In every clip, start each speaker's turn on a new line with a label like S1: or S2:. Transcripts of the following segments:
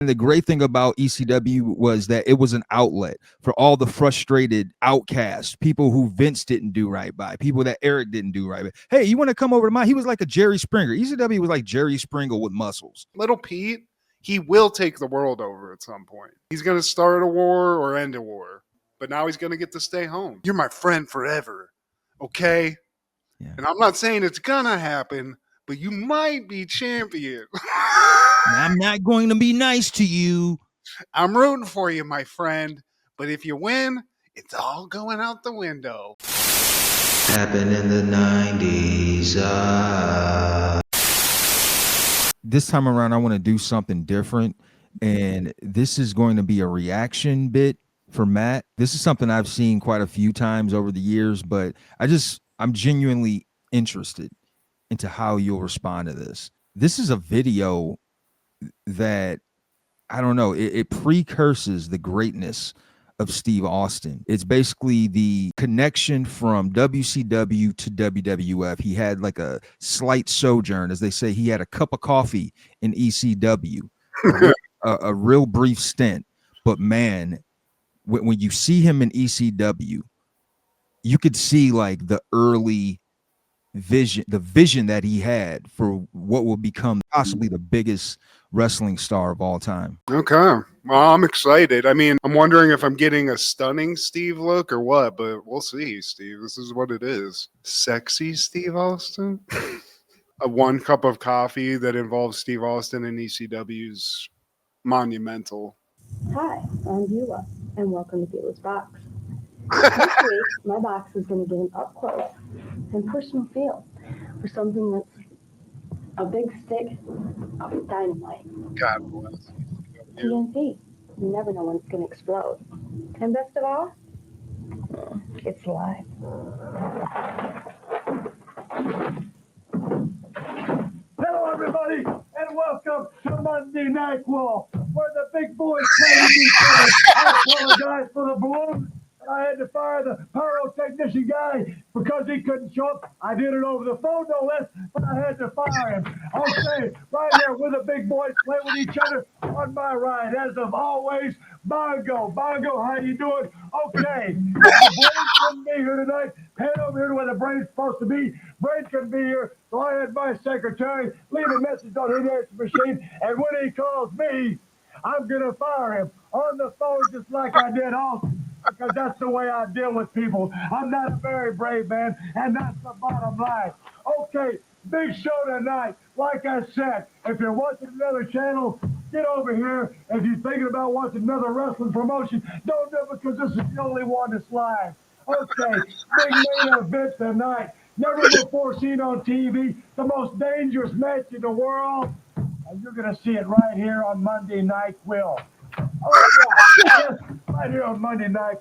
S1: And the great thing about ECW was that it was an outlet for all the frustrated outcasts, people who Vince didn't do right by, people that Eric didn't do right by. Hey, you want to come over to mine? He was like a Jerry Springer. ECW was like Jerry Springer with muscles.
S2: Little Pete, he will take the world over at some point. He's going to start a war or end a war, but now he's going to get to stay home. You're my friend forever, okay? Yeah. And I'm not saying it's going to happen, but you might be champion.
S1: I'm not going to be nice to you.
S2: I'm rooting for you, my friend. But if you win, it's all going out the window.
S3: Happened in the 90s.
S1: This time around, I want to do something different. And this is going to be a reaction bit for Matt. This is something I've seen quite a few times over the years, but I'm genuinely interested into how you'll respond to this. This is a video that, I don't know, it precurses the greatness of Steve Austin. It's basically the connection from WCW to WWF. He had like a slight sojourn, as they say. He had a cup of coffee in ECW, a real brief stint. But man, when you see him in ECW, you could see like the early vision that he had for what will become possibly the biggest wrestling star of all time.
S2: Okay. Well, I'm excited. I mean, I'm wondering if I'm getting a stunning Steve look or what, but we'll see, Steve. This is what it is. Sexy Steve Austin? A 1 cup of coffee that involves Steve Austin and ECW's monumental.
S4: Hi, I'm Beulah, and welcome to Beulah's Box. This week, my box is going to get an up-close and personal feel for something that's a big stick of dynamite.
S2: God bless.
S4: TNT. You never know when it's going to explode. And best of all, it's live.
S5: Hello, everybody, and welcome to Monday Night Raw, where the big boys play with each other. I apologize for the balloon. I had to fire the pyrotechnician guy because he couldn't show up. I did it over the phone, no less, but I had to fire him. Okay, right here with the big boys play with each other on my right, as of always, Bongo. Bongo, how you doing? Okay, the Brain couldn't be here tonight. Head over here to where the Brain's supposed to be. Brain couldn't be here, so I had my secretary leave a message on his answer machine, and when he calls me, I'm going to fire him on the phone just like I did Austin. Because that's the way I deal with people. I'm not a very brave man, and that's the bottom line. Okay, big show tonight. Like I said, if you're watching another channel, get over here. If you're thinking about watching another wrestling promotion, don't do it because this is the only one that's live. Okay, big main event tonight. Never before seen on TV. The most dangerous match in the world. And you're going to see it right here on Monday Night Will. Oh, yeah. Yes, right here on Monday Night,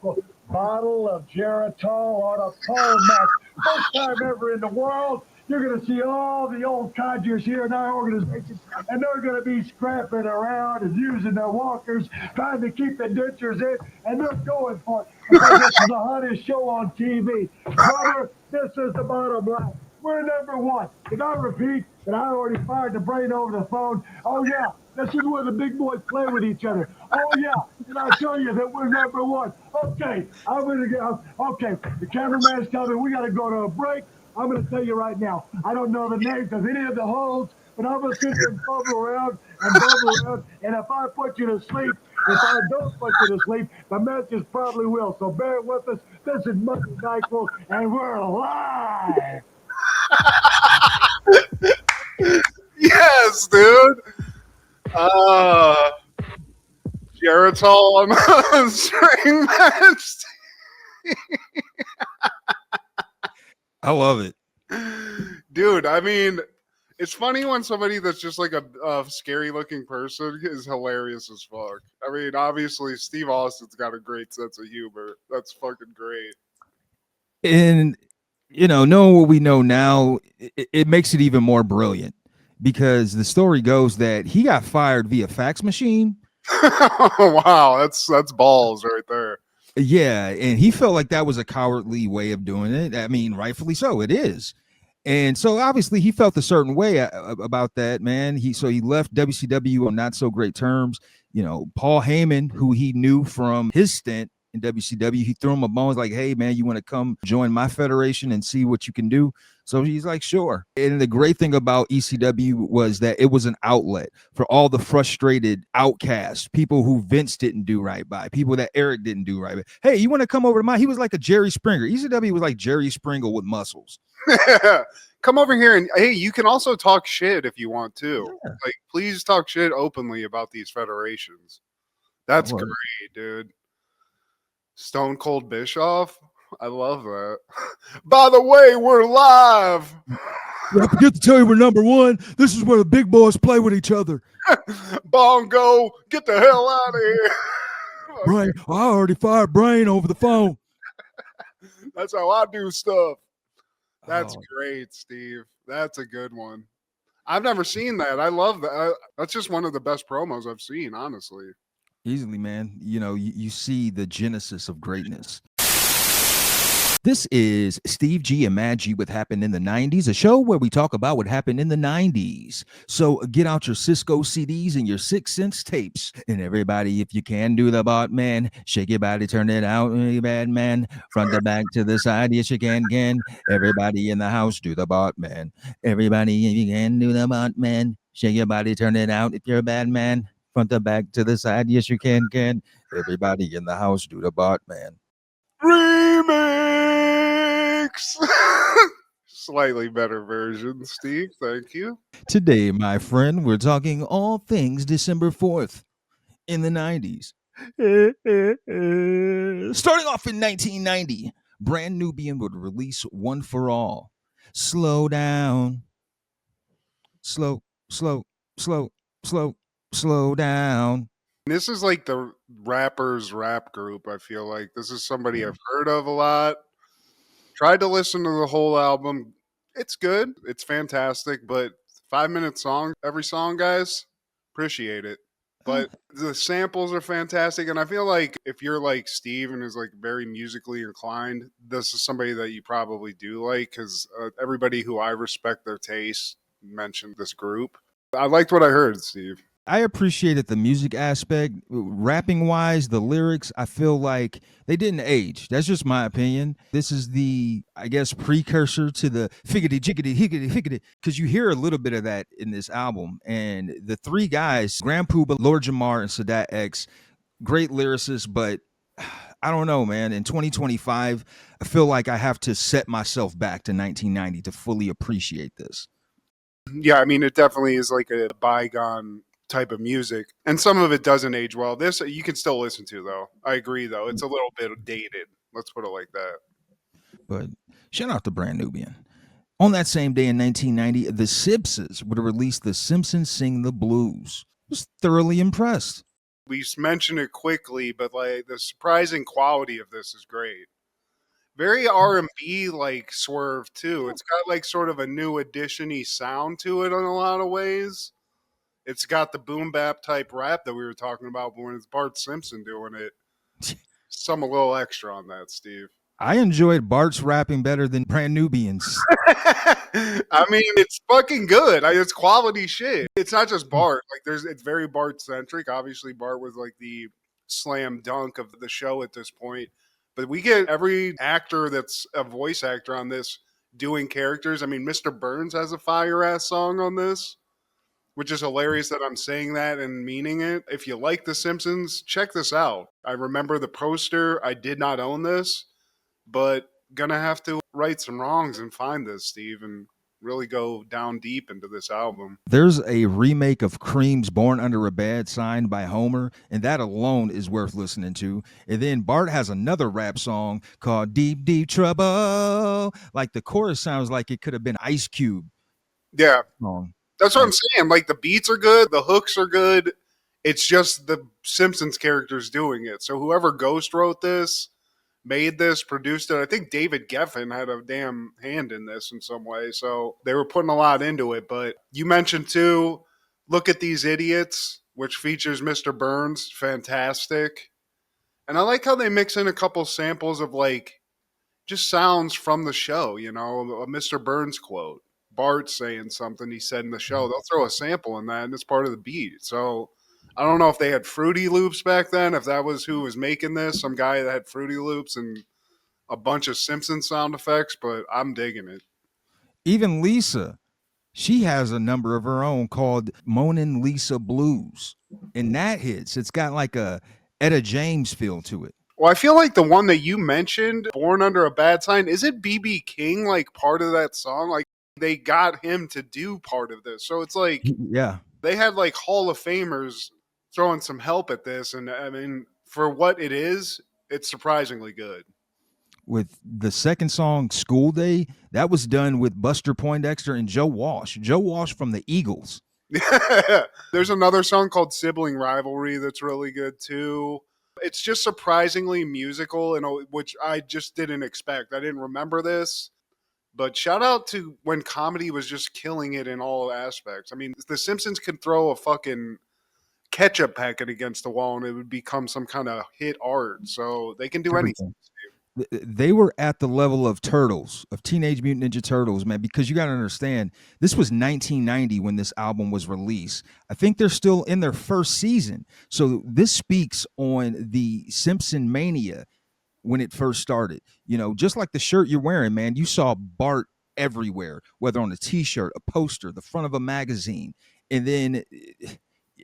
S5: bottle of Geritol on a pole match. First time ever in the world. You're going to see all the old codgers here in our organization, and they're going to be scrapping around and using their walkers, trying to keep the dentures in, and they're going for it because this is the hottest show on TV. Brother, this is the bottom line. We're number one. Did I repeat that I already fired the Brain over the phone? Oh, yeah. This is where the big boys play with each other. Oh, yeah. And I tell you that we're number one. Okay. I'm going to go. Okay. The cameraman's coming. We got to go to a break. I'm going to tell you right now. I don't know the names of any of the holds, but I'm going to sit here and bubble around and bubble around. And if I put you to sleep, if I don't put you to sleep, the matches probably will. So bear with us. This is Monday Night Raw, and we're live.
S2: Yes, dude. Geritol on a string match.
S1: I love it.
S2: Dude, I mean, it's funny when somebody that's just like a scary looking person is hilarious as fuck. I mean, obviously, Steve Austin's got a great sense of humor. That's fucking great.
S1: And, you know, knowing what we know now, it makes it even more brilliant because the story goes that he got fired via fax machine.
S2: Wow, that's balls right there.
S1: Yeah, and he felt like that was a cowardly way of doing it. I mean, rightfully so, it is. And so obviously he felt a certain way about that, man. He left WCW on not so great terms. Paul Heyman, who he knew from his stint in WCW, he threw him a bone, like, hey man, you want to come join my federation and see what you can do? So he's like, sure. And the great thing about ECW was that it was an outlet for all the frustrated outcasts, people who Vince didn't do right by, people that Eric didn't do right by. Hey, you want to come over to mine? He was like a Jerry Springer. ECW was like Jerry Springer with muscles.
S2: Come over here and hey, you can also talk shit if you want to.
S1: Yeah.
S2: Like, please talk shit openly about these federations. That's
S1: Right.
S2: great, dude. Stone Cold Bischoff. I love that. By the way, we're live.
S1: I forget to tell you we're number one. This is where the big boys play with each other.
S2: Bongo, get the hell out of here.
S1: Brain, I already fired Brain over the phone.
S2: That's how I do stuff. That's
S1: Oh.
S2: great, Steve. That's a good one. I've never seen that. I love that. That's just one of the best promos I've seen, honestly.
S1: Easily, man. You see the genesis of greatness. This is Steve G and Mad G with Happened in the 90s, a show where we talk about what happened in the 90s. So get out your Cisco CDs and your 6 Sense tapes. And everybody, if you can, do the bot man. Shake your body, turn it out, you bad man. Front to back to the side, yes you can. Everybody in the house, do the bot man. Everybody, if you can, do the bot man. Shake your body, turn it out if you're a bad man. Front to back to the side, yes you can. Everybody in the house, do the bot man.
S2: Remix. Slightly better version, Steve. Thank you.
S1: Today, my friend, we're talking all things December 4th in the 90s. Starting off in 1990, Brand Nubian would release One for All. Slow down. Slow down.
S2: This is like the rappers rap group, I feel like. This is somebody I've heard of a lot. Tried to listen to the whole album. It's good. It's fantastic, but 5-minute song, every song, guys. Appreciate it. But the samples are fantastic, and I feel like if you're like Steve and is like very musically inclined, this is somebody that you probably do like, because everybody who I respect their taste mentioned this group. I liked what I heard, Steve.
S1: I appreciated the music aspect. Rapping wise, the lyrics, I feel like they didn't age. That's just my opinion. This is the, I guess, precursor to the figgity jiggity higgity higgity, because you hear a little bit of that in this album. And the three guys, Grand Puba, Lord Jamar, and Sadat X, great lyricists, but I don't know, man. In 2025, I feel like I have to set myself back to 1990 to fully appreciate this.
S2: Yeah, I mean, it definitely is like a bygone type of music, and some of it doesn't age well. This you can still listen to, though. I agree, though. It's a little bit dated. Let's put it like that.
S1: But shout out to Brand Nubian. On that same day in 1990, the Simpsons would release The Simpsons Sing the Blues. I was thoroughly impressed.
S2: We mentioned it quickly, but like the surprising quality of this is great. Very R&B like swerve too. It's got like sort of a new edition-y sound to it in a lot of ways. It's got the boom bap type rap that we were talking about, but when it's Bart Simpson doing it, some a little extra on that, Steve.
S1: I enjoyed Bart's rapping better than Brand Nubian's.
S2: I mean, it's fucking good. It's quality shit. It's not just Bart. Like, it's very Bart centric. Obviously, Bart was like the slam dunk of the show at this point. But we get every actor that's a voice actor on this doing characters. I mean, Mr. Burns has a fire ass song on this, which is hilarious that I'm saying that and meaning it. If you like The Simpsons, check this out. I remember the poster. I did not own this, but gonna have to right some wrongs and find this, Steve, and really go down deep into this album.
S1: There's a remake of Cream's Born Under a Bad Sign by Homer, and that alone is worth listening to. And then Bart has another rap song called Deep Deep Trouble. Like the chorus sounds like it could have been Ice Cube
S2: Yeah.
S1: song.
S2: That's what I'm saying. Like, the beats are good, the hooks are good. It's just the Simpsons characters doing it. So whoever ghost wrote this, made this, produced it. I think David Geffen had a damn hand in this in some way. So they were putting a lot into it. But you mentioned too, Look at These Idiots, which features Mr. Burns. Fantastic. And I like how they mix in a couple samples of like just sounds from the show, you know, a Mr. Burns quote. Bart saying something he said in the show. They'll throw a sample in that and it's part of the beat. So I don't know if they had Fruity Loops back then, if that was who was making this, some guy that had Fruity Loops and a bunch of Simpson sound effects, but I'm digging it.
S1: Even Lisa, she has a number of her own called Moanin' Lisa Blues. And that hits. It's got like a Etta James feel to it.
S2: Well, I feel like the one that you mentioned, Born Under a Bad Sign, is it BB King like part of that song? Like they got him to do part of this. So it's like
S1: Yeah.
S2: they had like Hall of Famers throwing some help at this. And I mean, for what it is, it's surprisingly good.
S1: With the second song, School Day, that was done with Buster Poindexter and Joe Walsh. Joe Walsh from the Eagles.
S2: There's another song called Sibling Rivalry that's really good too. It's just surprisingly musical, and which I just didn't expect. I didn't remember this, but shout out to when comedy was just killing it in all aspects. I mean, The Simpsons could throw a fucking ketchup packet against the wall and it would become some kind of hit art. So they can do anything.
S1: They were at the level of Turtles, of Teenage Mutant Ninja Turtles, man, because you got to understand, this was 1990 when this album was released. I think they're still in their first season. So this speaks on the Simpson mania when it first started. You know, just like the shirt you're wearing, man, you saw Bart everywhere, whether on a t-shirt, a poster, the front of a magazine. And then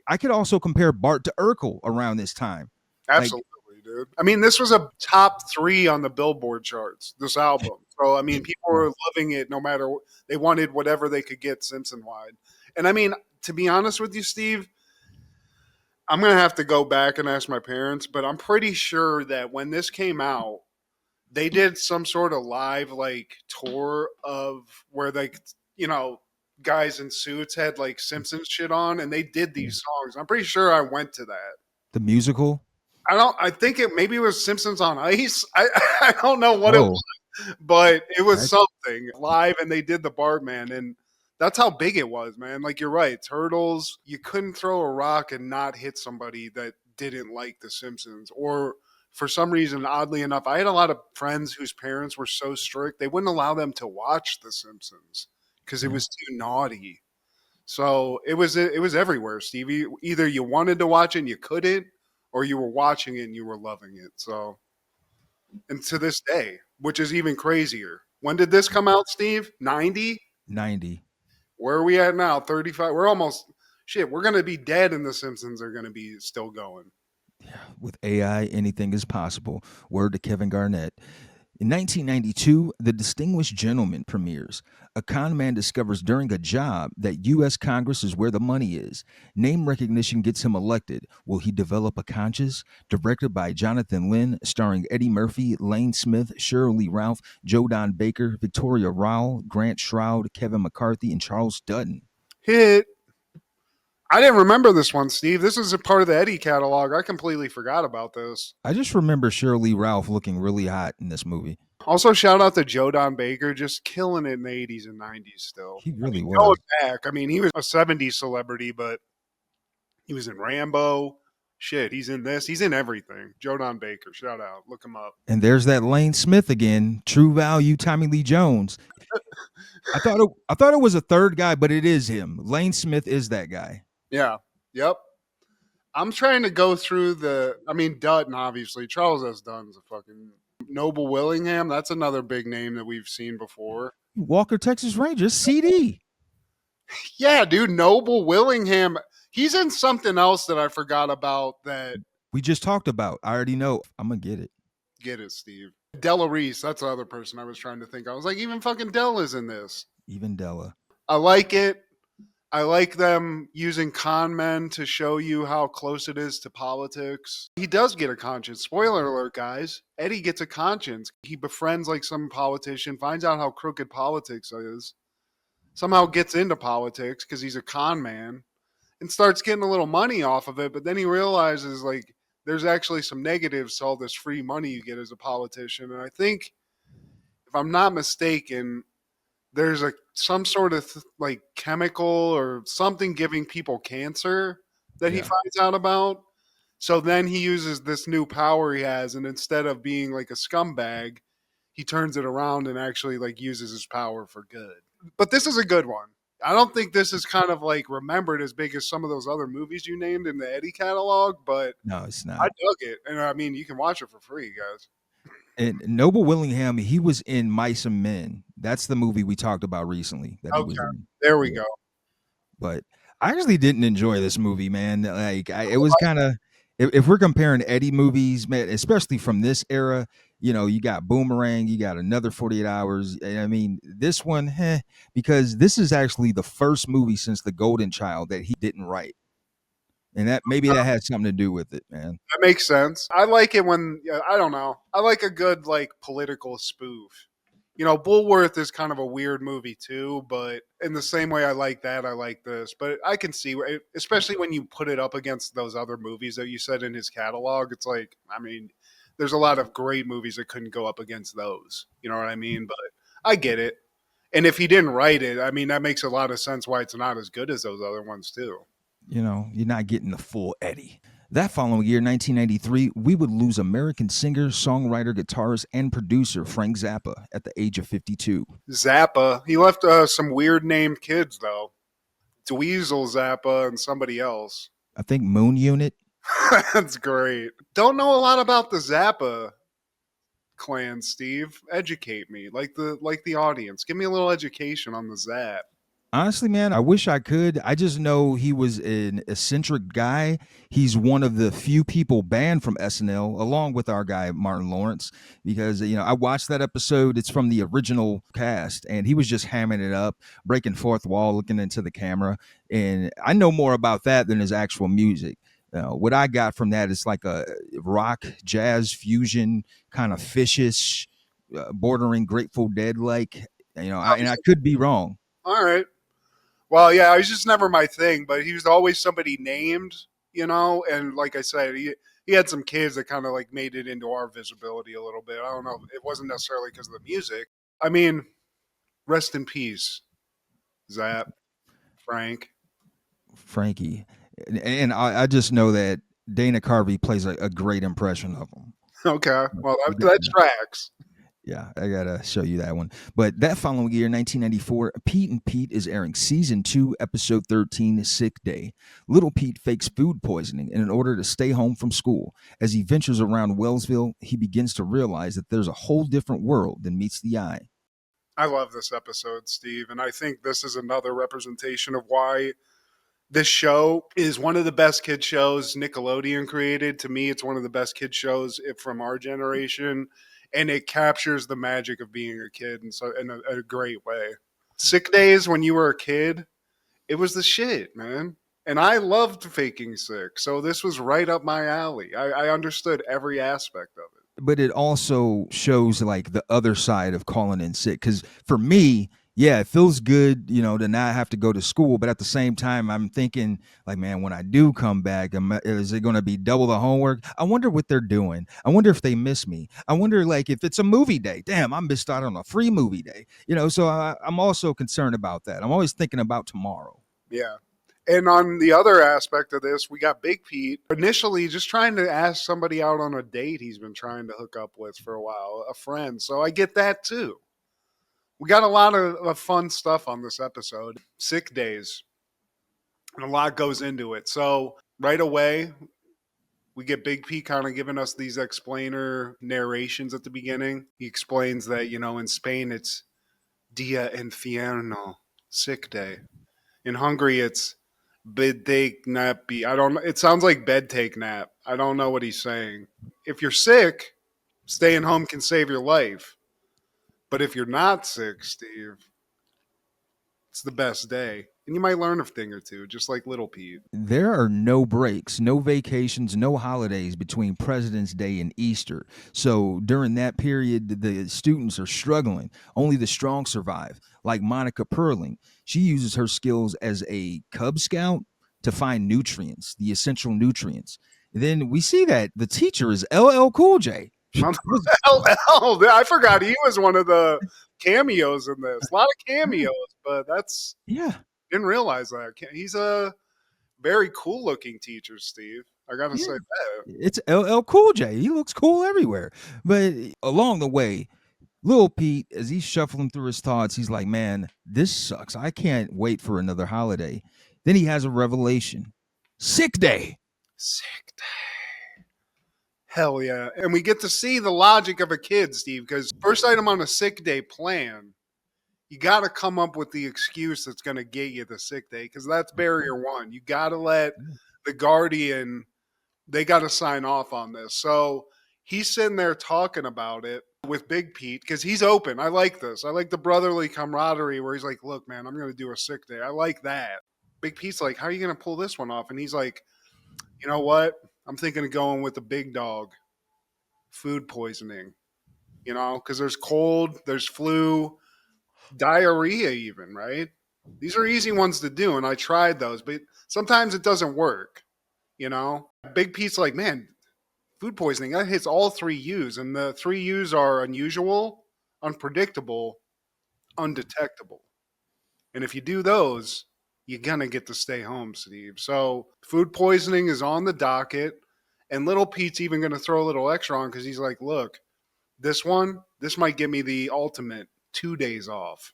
S1: I could also compare Bart to Urkel around this time.
S2: Absolutely. Dude. I mean, this was a top 3 on the Billboard charts, this album. So, I mean, people were loving it no matter what. They wanted whatever they could get Simpson-wide. And, I mean, to be honest with you, Steve, I'm going to have to go back and ask my parents, but I'm pretty sure that when this came out, they did some sort of live, like, tour of where they, you know, guys in suits had, like, Simpsons shit on, and they did these songs. I'm pretty sure I went to that.
S1: The musical?
S2: I think maybe it was Simpsons on Ice. I don't know what it was, but it was something live, and they did the Bartman, and that's how big it was, man. Like you're right, Turtles. You couldn't throw a rock and not hit somebody that didn't like the Simpsons, or for some reason, oddly enough, I had a lot of friends whose parents were so strict they wouldn't allow them to watch the Simpsons because it was too naughty. So it was everywhere, Stevie. Either you wanted to watch it and you couldn't, or you were watching it and you were loving it. So, and to this day, which is even crazier. When did this come out, Steve? 90?
S1: 90.
S2: Where are we at now? 35? We're almost, shit, we're going to be dead and the Simpsons are going to be still going.
S1: Yeah, with AI, anything is possible. Word to Kevin Garnett. In 1992, The Distinguished Gentleman premieres. A con man discovers during a job that U.S. Congress is where the money is. Name recognition gets him elected. Will he develop a conscience? Directed by Jonathan Lynn, starring Eddie Murphy, Lane Smith, Shirley Ralph, Joe Don Baker, Victoria Rowell, Grant Shroud, Kevin McCarthy, and Charles Dutton.
S2: Hit. I didn't remember this one, Steve. This is a part of the Eddie catalog. I completely forgot about this.
S1: I just remember Shirley Ralph looking really hot in this movie.
S2: Also, shout out to Joe Don Baker, just killing it in the 80s and 90s still.
S1: He really was.
S2: Going back, I mean, he was a 70s celebrity, but he was in Rambo. Shit, he's in this. He's in everything. Joe Don Baker, shout out. Look him up.
S1: And there's that Lane Smith again. True Value, Tommy Lee Jones. I thought it was a third guy, but it is him. Lane Smith is that guy.
S2: Yeah. Yep. I'm trying to go through Dutton, obviously. Charles S. Dunn's a fucking Noble Willingham. That's another big name that we've seen before.
S1: Walker, Texas Rangers, CD.
S2: Yeah, dude. Noble Willingham. He's in something else that I forgot about that
S1: we just talked about. I already know. I'm going to get it.
S2: Get it, Steve. Della Reese. That's the other person I was trying to think. I was like, even fucking Della's in this.
S1: Even Della.
S2: I like it. I like them using con men to show you how close it is to politics. He does get a conscience. Spoiler alert, guys. Eddie gets a conscience. He befriends like some politician, finds out how crooked politics is, somehow gets into politics because he's a con man and starts getting a little money off of it. But then he realizes like there's actually some negatives to all this free money you get as a politician. And I think, if I'm not mistaken, there's some sort of like chemical or something giving people cancer that he finds out about. So then he uses this new power he has, and instead of being like a scumbag, he turns it around and actually like uses his power for good. But this is a good one. I don't think this is kind of like remembered as big as some of those other movies you named in the Eddie catalog, but
S1: No, it's
S2: I
S1: not.
S2: dug it. And I mean, you can watch it for free, guys.
S1: And Noble Willingham, he was in Mice and Men. That's the movie we talked about recently that he was
S2: Okay.
S1: in.
S2: There we
S1: Yeah.
S2: go.
S1: But I actually didn't enjoy this movie, man. Like, it was kind of, if we're comparing Eddie movies, man, especially from this era, you know, you got Boomerang, you got Another 48 Hours. And I mean, this one, because this is actually the first movie since The Golden Child that he didn't write. And that maybe that has something to do with it, man.
S2: That makes sense. I like it when, I don't know. I like a good, like, political spoof. You know, Bulworth is kind of a weird movie too, but in the same way I like that, I like this. But I can see, especially when you put it up against those other movies that you said in his catalog, it's like, I mean, there's a lot of great movies that couldn't go up against those. You know what I mean? But I get it. And if he didn't write it, I mean, that makes a lot of sense why it's not as good as those other ones too.
S1: You know, you're not getting the full Eddie. That following year, 1993, we would lose American singer, songwriter, guitarist, and producer Frank Zappa at the age of 52.
S2: Zappa. He left some weird named kids, though. Dweezil Zappa and somebody else.
S1: I think Moon Unit.
S2: That's great. Don't know a lot about the Zappa clan, Steve. Educate me, like the audience. Give me a little education on the Zap.
S1: Honestly, man, I wish I could. I just know he was an eccentric guy. He's one of the few people banned from SNL, along with our guy Martin Lawrence, because you know I watched that episode. It's from the original cast, and he was just hamming it up, breaking fourth wall, looking into the camera. And I know more about that than his actual music. What I got from that is like a rock jazz fusion, kind of fishish, bordering Grateful Dead like. You know, and I could be wrong.
S2: All right. Well, yeah, he was just never my thing, but he was always somebody named, you know. And like I said, he had some kids that kind of like made it into our visibility a little bit. I don't know. It wasn't necessarily because of the music. I mean, rest in peace, Zap,
S1: Frankie. And I just know that Dana Carvey plays a great impression of him.
S2: Okay. Well, that tracks.
S1: Yeah, I gotta show you that one. But that following year, 1994, Pete and Pete is airing season 2, episode 13, Sick Day. Little Pete fakes food poisoning in order to stay home from school. As he ventures around Wellsville, he begins to realize that there's a whole different world than meets the eye.
S2: I love this episode, Steve, and I think this is another representation of why this show is one of the best kid shows Nickelodeon created. To me, it's one of the best kid shows from our generation. And it captures the magic of being a kid in a great way. Sick days when you were a kid, it was the shit, man. And I loved faking sick. So this was right up my alley. I understood every aspect of it.
S1: But it also shows like the other side of calling in sick. Because for me, yeah, it feels good, you know, to not have to go to school. But at the same time, I'm thinking, like, man, when I do come back, is it going to be double the homework? I wonder what they're doing. I wonder if they miss me. I wonder, like, if it's a movie day. Damn, I missed out on a free movie day. You know, so I'm also concerned about that. I'm always thinking about tomorrow.
S2: Yeah. And on the other aspect of this, we got Big Pete initially just trying to ask somebody out on a date he's been trying to hook up with for a while, a friend. So I get that too. We got a lot of fun stuff on this episode. Sick days. And a lot goes into it. So right away, we get Big P kind of giving us these explainer narrations at the beginning. He explains that, you know, in Spain, it's Dia Infierno, sick day. In Hungary, it's bed take nap. It sounds like bed take nap. I don't know what he's saying. If you're sick, staying home can save your life. But if you're not sick, Steve, it's the best day. And you might learn a thing or two, just like Little Pete.
S1: There are no breaks, no vacations, no holidays between President's Day and Easter. So during that period, the students are struggling. Only the strong survive, like Monica Perling. She uses her skills as a Cub Scout to find nutrients, the essential nutrients. Then we see that the teacher is LL Cool J.
S2: LL, I forgot he was one of the cameos in this. A lot of cameos, but didn't realize that. He's a very cool looking teacher, Steve. I gotta say that.
S1: It's LL Cool J. He looks cool everywhere. But along the way, Lil Pete, as he's shuffling through his thoughts, he's like, man, this sucks. I can't wait for another holiday. Then he has a revelation. Sick day.
S2: Sick day. Hell yeah. And we get to see the logic of a kid, Steve, because first item on a sick day plan, you got to come up with the excuse that's going to get you the sick day, because that's barrier one. You got to let the guardian, they got to sign off on this. So he's sitting there talking about it with Big Pete because he's open. I like this. I like the brotherly camaraderie where he's like, look, man, I'm going to do a sick day. I like that. Big Pete's like, how are you going to pull this one off? And he's like, you know what? I'm thinking of going with the big dog, food poisoning, you know, because there's cold, there's flu, diarrhea even, right? These are easy ones to do, and I tried those, but sometimes it doesn't work, you know? Big Pete's like, man, food poisoning, that hits all 3 U's, and the 3 U's are unusual, unpredictable, undetectable. And if you do those, you're going to get to stay home, Steve. So food poisoning is on the docket, and little Pete's even going to throw a little extra on because he's like, look, this might give me the ultimate 2 days off.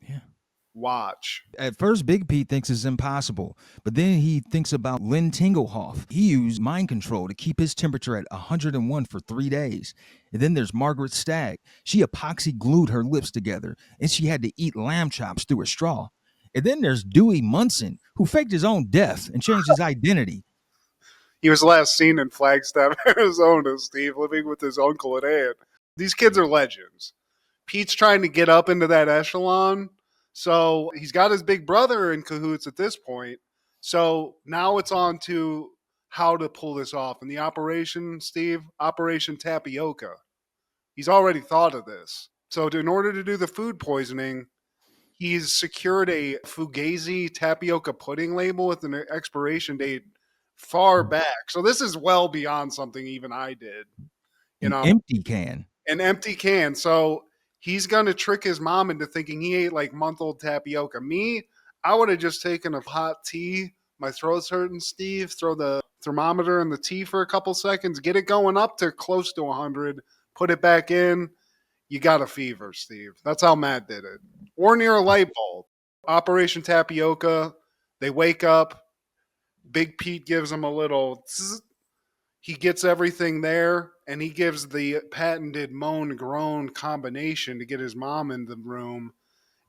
S1: Yeah.
S2: Watch.
S1: At first, Big Pete thinks it's impossible, but then he thinks about Lynn Tinglehoff. He used mind control to keep his temperature at 101 for 3 days. And then there's Margaret Stagg. She epoxy glued her lips together, and she had to eat lamb chops through a straw. And then there's Dewey Munson, who faked his own death and changed his identity.
S2: He was last seen in Flagstaff, Arizona, Steve, living with his uncle and aunt. These kids are legends. Pete's trying to get up into that echelon. So he's got his big brother in cahoots at this point. So now it's on to how to pull this off. And the operation, Steve, Operation Tapioca. He's already thought of this. So in order to do the food poisoning, he's secured a Fugazi tapioca pudding label with an expiration date far back. So this is well beyond something even I did. You know,
S1: Empty can.
S2: an empty can. So he's going to trick his mom into thinking he ate like month-old tapioca. Me, I would have just taken a hot tea. My throat's hurting, Steve. Throw the thermometer in the tea for a couple seconds. Get it going up to close to 100. Put it back in. You got a fever, Steve. That's how Matt did it. Or near a light bulb. Operation Tapioca. They wake up. Big Pete gives him a little zzz. He gets everything there, and he gives the patented moan-groan combination to get his mom in the room,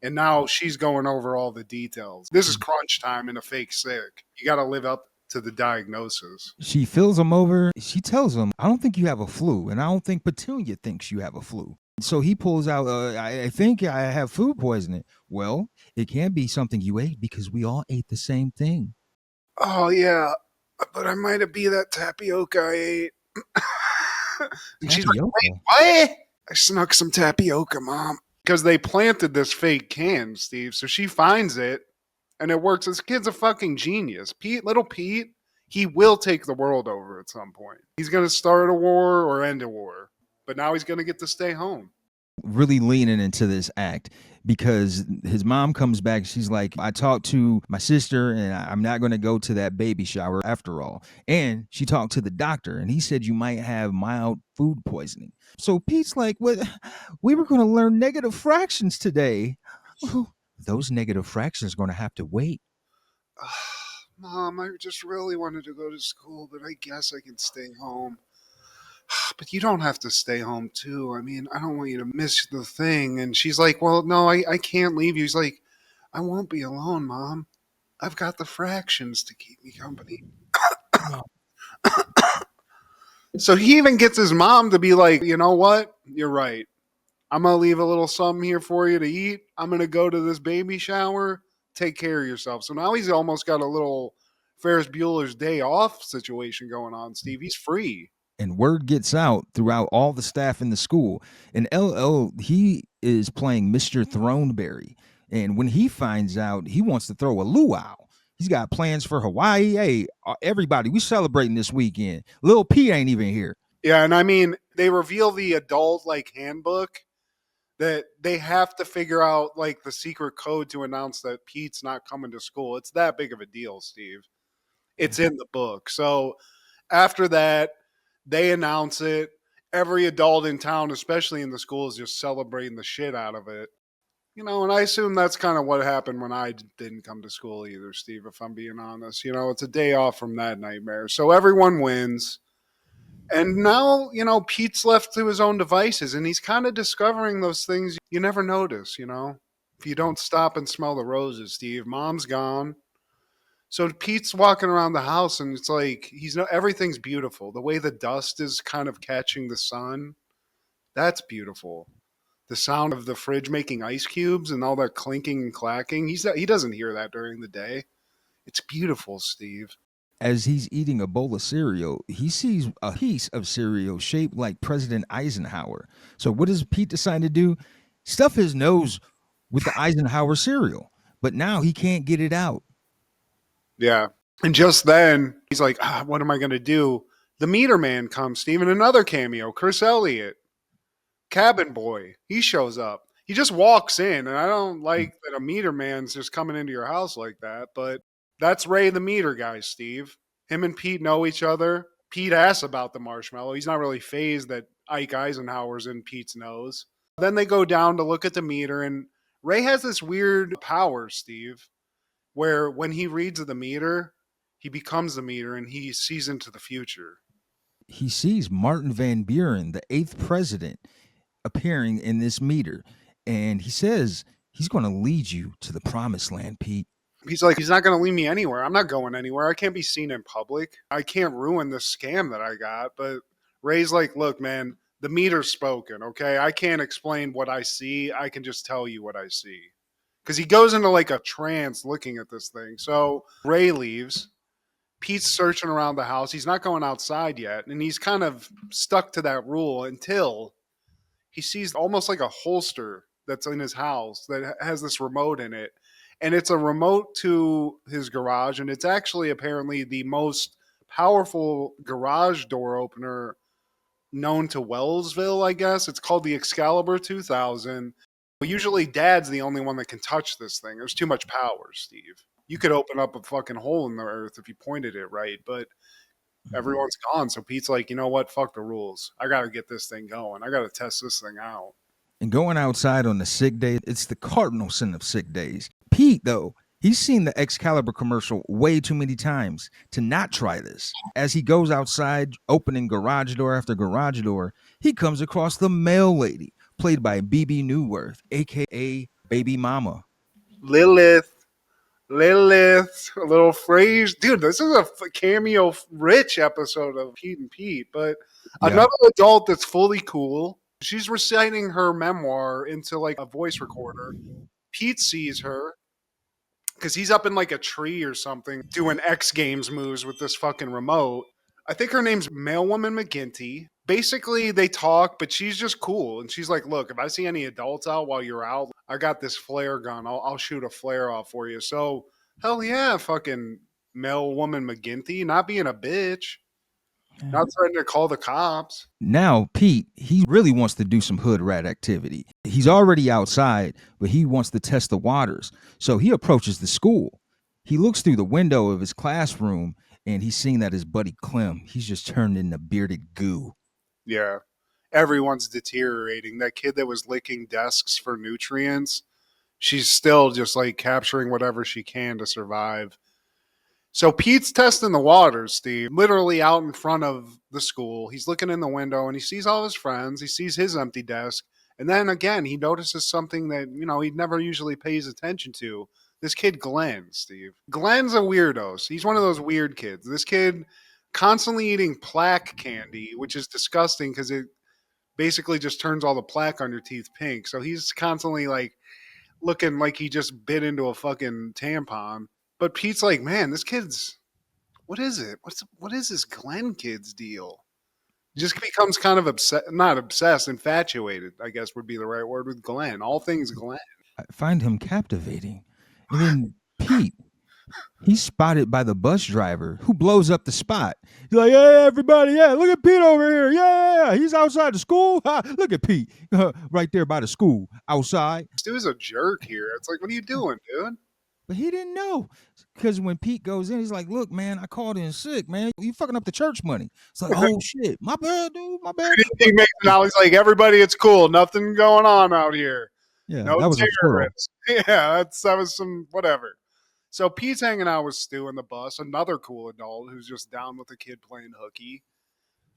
S2: and now she's going over all the details. This is crunch time in a fake sick. You got to live up to the diagnosis.
S1: She fills him over. She tells him, I don't think you have a flu, and I don't think Petunia thinks you have a flu. So he pulls out, I think I have food poisoning. Well, it can't be something you ate because we all ate the same thing.
S2: Oh, yeah, but I might have been that tapioca I ate. And she's like, wait, what? I snuck some tapioca, Mom. Because they planted this fake can, Steve. So she finds it, and it works. This kid's a fucking genius. Little Pete, he will take the world over at some point. He's going to start a war or end a war. But now he's going to get to stay home.
S1: Really leaning into this act because his mom comes back. She's like, I talked to my sister and I'm not going to go to that baby shower after all. And she talked to the doctor and he said you might have mild food poisoning. So Pete's like, what? We were going to learn negative fractions today. Those negative fractions are going to have to wait.
S2: Mom, I just really wanted to go to school, but I guess I can stay home. But you don't have to stay home too. I mean, I don't want you to miss the thing. And she's like, well, no, I can't leave you. He's like, I won't be alone, Mom. I've got the fractions to keep me company. So he even gets his mom to be like, you know what? You're right. I'm going to leave a little something here for you to eat. I'm going to go to this baby shower. Take care of yourself. So now he's almost got a little Ferris Bueller's Day Off situation going on, Steve. He's free.
S1: And word gets out throughout all the staff in the school. And LL, he is playing Mr. Throneberry. And when he finds out, he wants to throw a luau. He's got plans for Hawaii. Hey, everybody, we celebrating this weekend. Lil P ain't even here.
S2: Yeah, and I mean, they reveal the adult handbook that they have to figure out the secret code to announce that Pete's not coming to school. It's that big of a deal, Steve. It's in the book. So after that, they announce it. every adult in town, especially in the school, is just celebrating the shit out of it. You know, and I assume that's kind of what happened when I didn't come to school either, Steve, if I'm being honest. You know, it's a day off from that nightmare. So everyone wins. And now, you know, Pete's left to his own devices, and he's kind of discovering those things you never notice, you know? If you don't stop and smell the roses, Steve. Mom's gone. So Pete's walking around the house, and it's like everything's beautiful. The way the dust is kind of catching the sun, that's beautiful. The sound of the fridge making ice cubes and all that clinking and clacking, he doesn't hear that during the day. It's beautiful, Steve.
S1: As he's eating a bowl of cereal, he sees a piece of cereal shaped like President Eisenhower. So what does Pete decide to do? Stuff his nose with the Eisenhower cereal, but now he can't get it out.
S2: Yeah. And just then, he's like, what am I going to do? The meter man comes, Steve, and another cameo, Chris Elliott. Cabin boy, he shows up. He just walks in, and I don't like that a meter man's just coming into your house like that, but that's Ray the meter guy, Steve. Him and Pete know each other. Pete asks about the marshmallow. He's not really fazed that Ike Eisenhower's in Pete's nose. Then they go down to look at the meter, and Ray has this weird power, Steve, where when he reads the meter, he becomes the meter, and he sees into the future.
S1: He sees Martin Van Buren, the 8th president, appearing in this meter, and he says he's going to lead you to the promised land, Pete.
S2: He's like, he's not going to lead me anywhere. I'm not going anywhere. I can't be seen in public. I can't ruin this scam that I got. But Ray's like, look, man, the meter's spoken, okay? I can't explain what I see. I can just tell you what I see. Because he goes into like a trance looking at this thing. So Ray leaves. Pete's searching around the house. He's not going outside yet. And he's kind of stuck to that rule until he sees almost like a holster that's in his house that has this remote in it. And it's a remote to his garage. And it's actually apparently the most powerful garage door opener known to Wellsville, I guess. It's called the Excalibur 2000. Usually Dad's the only one that can touch this thing. There's too much power, Steve. You could open up a fucking hole in the earth if you pointed it right, but everyone's gone. So Pete's like, you know what? Fuck the rules. I got to get this thing going. I got to test this thing out.
S1: And going outside on the sick day, it's the cardinal sin of sick days. Pete, though, he's seen the Excalibur commercial way too many times to not try this. As he goes outside, opening garage door after garage door, he comes across the mail lady, played by BB Newworth, a.k.a. Baby Mama.
S2: Lilith, a little phrase. Dude, this is a cameo-rich episode of Pete and Pete, but another adult that's fully cool. She's reciting her memoir into like a voice recorder. Pete sees her because he's up in like a tree or something doing X Games moves with this fucking remote. I think her name's Mailwoman McGinty. Basically, they talk, but she's just cool. And she's like, look, if I see any adults out while you're out, I got this flare gun. I'll shoot a flare off for you. So, hell yeah, fucking Mailwoman McGinty. Not being a bitch. Not threatening to call the cops.
S1: Now, Pete, he really wants to do some hood rat activity. He's already outside, but he wants to test the waters. So he approaches the school. He looks through the window of his classroom, and he's seeing that his buddy Clem, he's just turned into bearded goo.
S2: Yeah. Everyone's deteriorating. That kid that was licking desks for nutrients, she's still just like capturing whatever she can to survive. So Pete's testing the waters, Steve, literally out in front of the school. He's looking in the window and he sees all his friends. He sees his empty desk. And then again, he notices something that, you know, he never usually pays attention to. This kid, Glenn, Steve. Glenn's a weirdo. He's one of those weird kids. This kid constantly eating plaque candy, which is disgusting because it basically just turns all the plaque on your teeth pink. So he's constantly like looking like he just bit into a fucking tampon. But Pete's like, man, this kid's, what is it? What is this Glenn kid's deal? He just becomes kind of not obsessed, infatuated, I guess would be the right word with Glenn. All things Glenn.
S1: I find him captivating. And then Pete, he's spotted by the bus driver who blows up the spot. He's like, hey, everybody, yeah, look at Pete over here. Yeah, he's outside the school. Look at Pete right there by the school outside.
S2: This dude's a jerk here. It's like, what are you doing, dude?
S1: But he didn't know, because when Pete goes in, he's like, "Look, man, I called in sick, man. You fucking up the church money." It's like, "Oh shit, my bad, dude, my bad."
S2: He makes it out. He's like, everybody, it's cool. Nothing going on out here.
S1: Yeah,
S2: No
S1: that was a squirrel.
S2: terrorists. Yeah, that was some whatever. So Pete's hanging out with Stu in the bus, another cool adult who's just down with the kid playing hooky.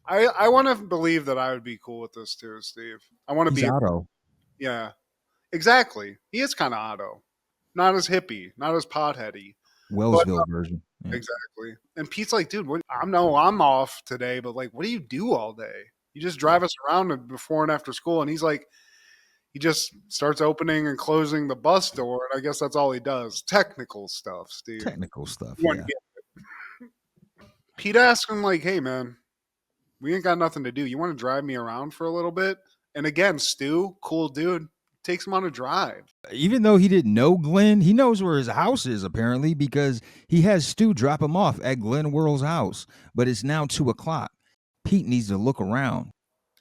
S2: I want to believe that I would be cool with this too, Steve. I want to
S1: He's
S2: be.
S1: Otto.
S2: Yeah, exactly. He is kind of Otto. Not as hippie, not as potheady.
S1: Wellsville version. Yeah.
S2: Exactly. And Pete's like, dude, I'm off today, but like, what do you do all day? You just drive us around before and after school. And he's like, he just starts opening and closing the bus door, and I guess that's all he does. Technical stuff, Steve.
S1: Technical stuff.
S2: You
S1: Yeah.
S2: wouldn't get it. Pete asks him like, hey man, we ain't got nothing to do. You want to drive me around for a little bit? And again, Stu, cool dude, takes him on a drive.
S1: Even though he didn't know Glenn, he knows where his house is apparently, because he has Stu drop him off at Glenn Worrell's house. But it's now 2:00. Pete needs to look around.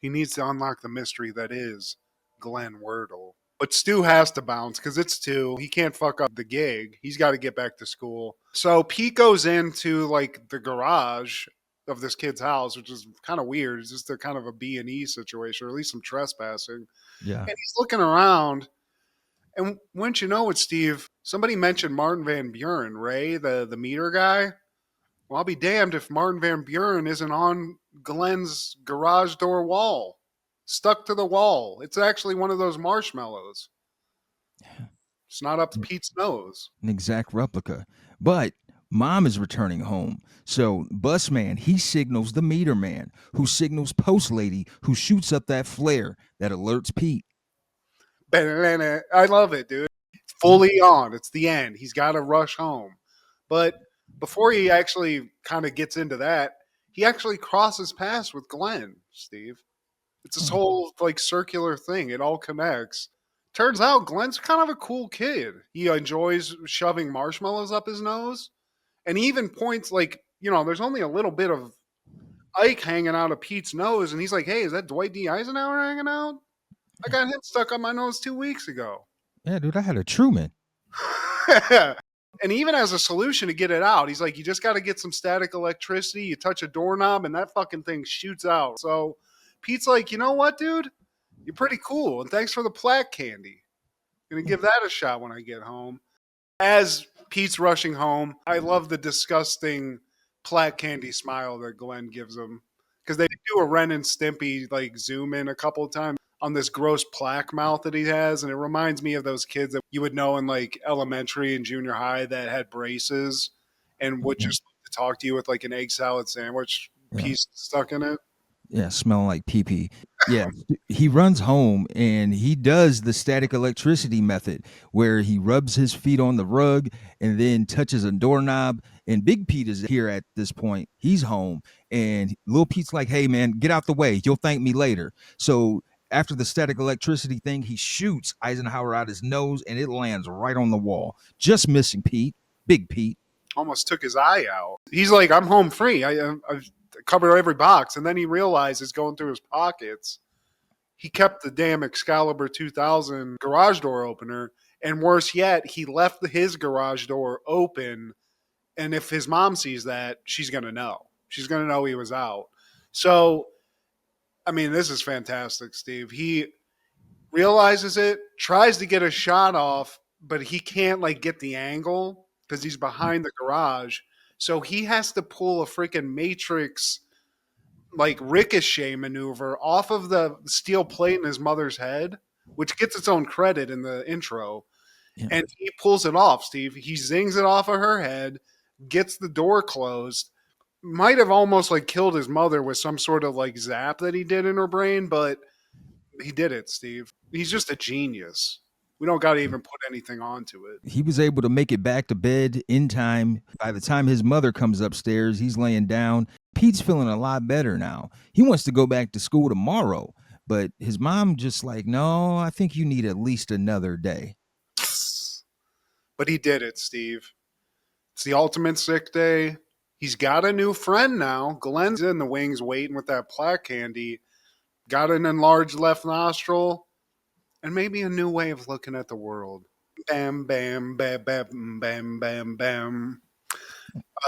S2: He needs to unlock the mystery that is Glenn Wordle. But Stu has to bounce because it's Stu. He can't fuck up the gig. He's got to get back to school. So Pete goes into like the garage of this kid's house, which is kind of weird. It's just a kind of a B&E situation, or at least some trespassing.
S1: Yeah.
S2: And he's looking around. And wouldn't you know it, Steve, somebody mentioned Martin Van Buren, Ray, the meter guy. Well, I'll be damned if Martin Van Buren isn't on Glenn's garage door wall, stuck to the wall. It's actually one of those marshmallows. It's not up to Pete's nose.
S1: An exact replica. But Mom is returning home. So bus man, he signals the meter man, who signals post lady, who shoots up that flare that alerts Pete.
S2: I love it, dude. It's fully on. It's the end. He's got to rush home. But before he actually kind of gets into that, he actually crosses paths with Glenn, Steve. It's this whole like circular thing. It all connects. Turns out Glenn's kind of a cool kid. He enjoys shoving marshmallows up his nose. And he even points like, there's only a little bit of Ike hanging out of Pete's nose. And he's like, hey, is that Dwight D. Eisenhower hanging out? I got him stuck on my nose 2 weeks ago.
S1: Yeah, dude, I had a Truman.
S2: And even as a solution to get it out, he's like, you just got to get some static electricity. You touch a doorknob and that fucking thing shoots out. So Pete's like, you know what, dude? You're pretty cool. And thanks for the plaque candy. Gonna give that a shot when I get home. As Pete's rushing home, I love the disgusting plaque candy smile that Glenn gives him. Because they do a Ren and Stimpy like zoom in a couple of times on this gross plaque mouth that he has. And it reminds me of those kids that you would know in like elementary and junior high that had braces and would just talk to you with like an egg salad sandwich piece stuck in it.
S1: Yeah, smelling like pee-pee. Yeah, he runs home and he does the static electricity method where he rubs his feet on the rug and then touches a doorknob. And Big Pete is here at this point. He's home. And Little Pete's like, hey, man, get out the way. You'll thank me later. So after the static electricity thing, he shoots Eisenhower out his nose and it lands right on the wall. Just missing Pete. Big Pete.
S2: Almost took his eye out. He's like, I'm home free. I've covered every box. And then he realizes going through his pockets, he kept the damn Excalibur 2000 garage door opener. And worse yet, he left his garage door open. And if his mom sees that, she's going to know. She's going to know he was out. So, I mean, this is fantastic, Steve. He realizes it, tries to get a shot off, but he can't like get the angle because he's behind the garage. So he has to pull a freaking Matrix like ricochet maneuver off of the steel plate in his mother's head, which gets its own credit in the intro. Yeah. And he pulls it off, Steve. He zings it off of her head, gets the door closed. Might have almost like killed his mother with some sort of like zap that he did in her brain, but he did it, Steve. He's just a genius. We don't got to even put anything onto it.
S1: He was able to make it back to bed in time. By the time his mother comes upstairs, he's laying down. Pete's feeling a lot better now. He wants to go back to school tomorrow, but his mom just like, no, I think you need at least another day.
S2: But he did it, Steve. It's the ultimate sick day. He's got a new friend now. Glenn's in the wings waiting with that plaque candy. Got an enlarged left nostril. And maybe a new way of looking at the world. Bam, bam, bam, bam, bam, bam, bam.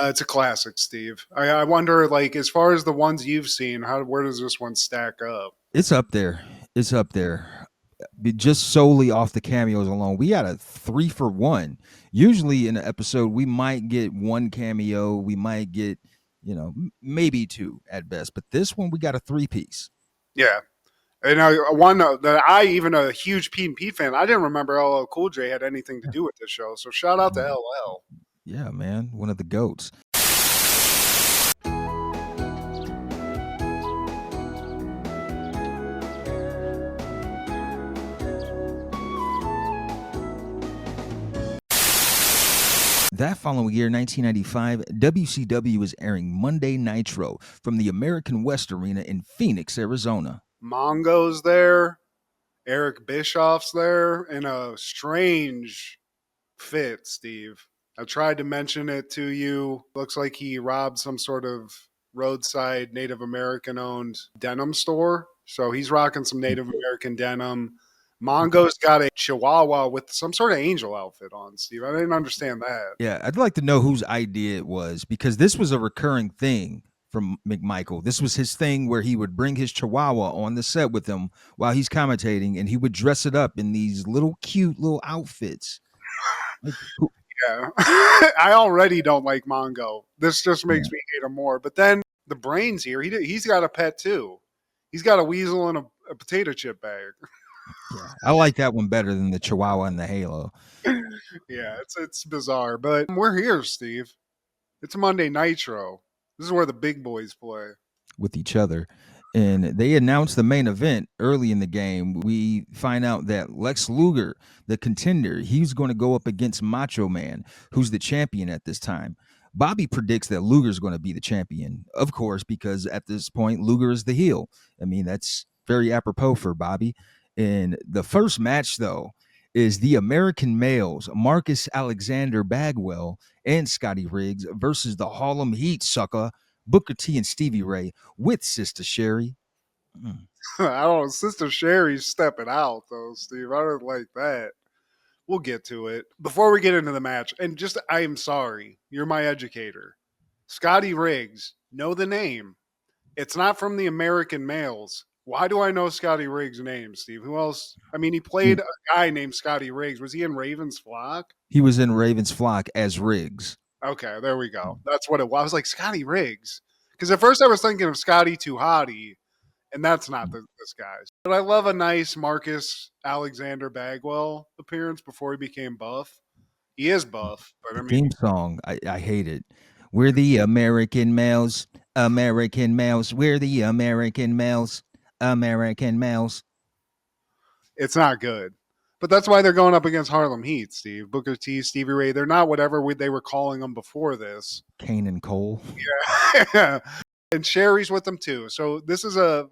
S2: It's a classic, Steve. I wonder, like, as far as the ones you've seen, where does this one stack up?
S1: It's up there. It's up there. Just solely off the cameos alone, we got a 3-for-1. Usually in an episode, we might get one cameo, we might get, maybe two at best. But this one, we got a 3-piece.
S2: Yeah. And one that even a huge Pete and Pete fan, I didn't remember LL Cool J had anything to do with this show. So shout out to LL.
S1: Yeah, man, one of the goats. That following year, 1995, WCW is airing Monday Nitro from the American West Arena in Phoenix, Arizona.
S2: Mongo's there. Eric Bischoff's there in a strange fit, Steve. I tried to mention it to you. Looks like he robbed some sort of roadside Native American owned denim store. So he's rocking some Native American denim. Mongo's got a chihuahua with some sort of angel outfit on, Steve. I didn't understand that.
S1: Yeah, I'd like to know whose idea it was, because this was a recurring thing from McMichael. This was his thing where he would bring his chihuahua on the set with him while he's commentating, and he would dress it up in these little cute little outfits.
S2: Yeah. I already don't like Mongo. This just makes me hate him more. But then the brains here, he's got a pet too. He's got a weasel in a potato chip bag.
S1: Yeah, I like that one better than the chihuahua and the halo.
S2: Yeah, it's bizarre. But we're here, Steve. It's Monday Nitro. This is where the big boys play.
S1: With each other. And they announced the main event early in the game. We find out that Lex Luger, the contender, he's going to go up against Macho Man, who's the champion at this time. Bobby predicts that Luger's going to be the champion, of course, because at this point, Luger is the heel. I mean, that's very apropos for Bobby. And the first match, though, is the American males, Marcus Alexander Bagwell and Scotty Riggs versus the Harlem Heat sucker, Booker T and Stevie Ray with Sister Sherry.
S2: I don't know. Sister Sherry's stepping out, though, Steve. I don't like that. We'll get to it. Before we get into the match, and just, I am sorry. You're my educator. Scotty Riggs, know the name. It's not from the American males. Why do I know Scotty Riggs' name, Steve? Who else? I mean, he played a guy named Scotty Riggs. Was he in Raven's Flock?
S1: He was in Raven's Flock as Riggs.
S2: Okay, there we go. That's what it was. I was like, Scotty Riggs. Because at first I was thinking of Scotty Too Hottie, and that's not this guy. But I love a nice Marcus Alexander Bagwell appearance before he became buff. He is buff, but I mean,
S1: theme song, I hate it. We're the American males, American males. We're the American males, American males.
S2: It's not good. But that's why they're going up against Harlem Heat, Steve. Booker T, Stevie Ray. They're not whatever they were calling them before this.
S1: Kane and Cole.
S2: Yeah. And Sherry's with them too. So this is a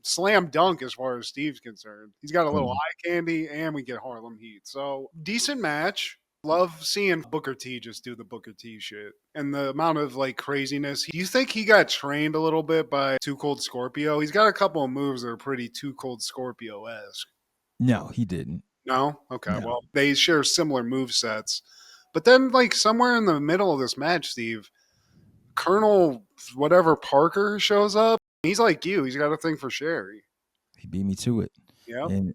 S2: slam dunk as far as Steve's concerned. He's got a little eye candy, and we get Harlem Heat. So decent match. Love seeing Booker T just do the Booker T shit. And the amount of like craziness. Do you think he got trained a little bit by Too Cold Scorpio? He's got a couple of moves that are pretty Too Cold Scorpio-esque.
S1: No, he didn't.
S2: No? Okay.
S1: No.
S2: Well, they share similar move sets. But then, like, somewhere in the middle of this match, Steve, Colonel whatever Parker shows up. He's like you. He's got a thing for Sherry.
S1: He beat me to it.
S2: Yeah.
S1: And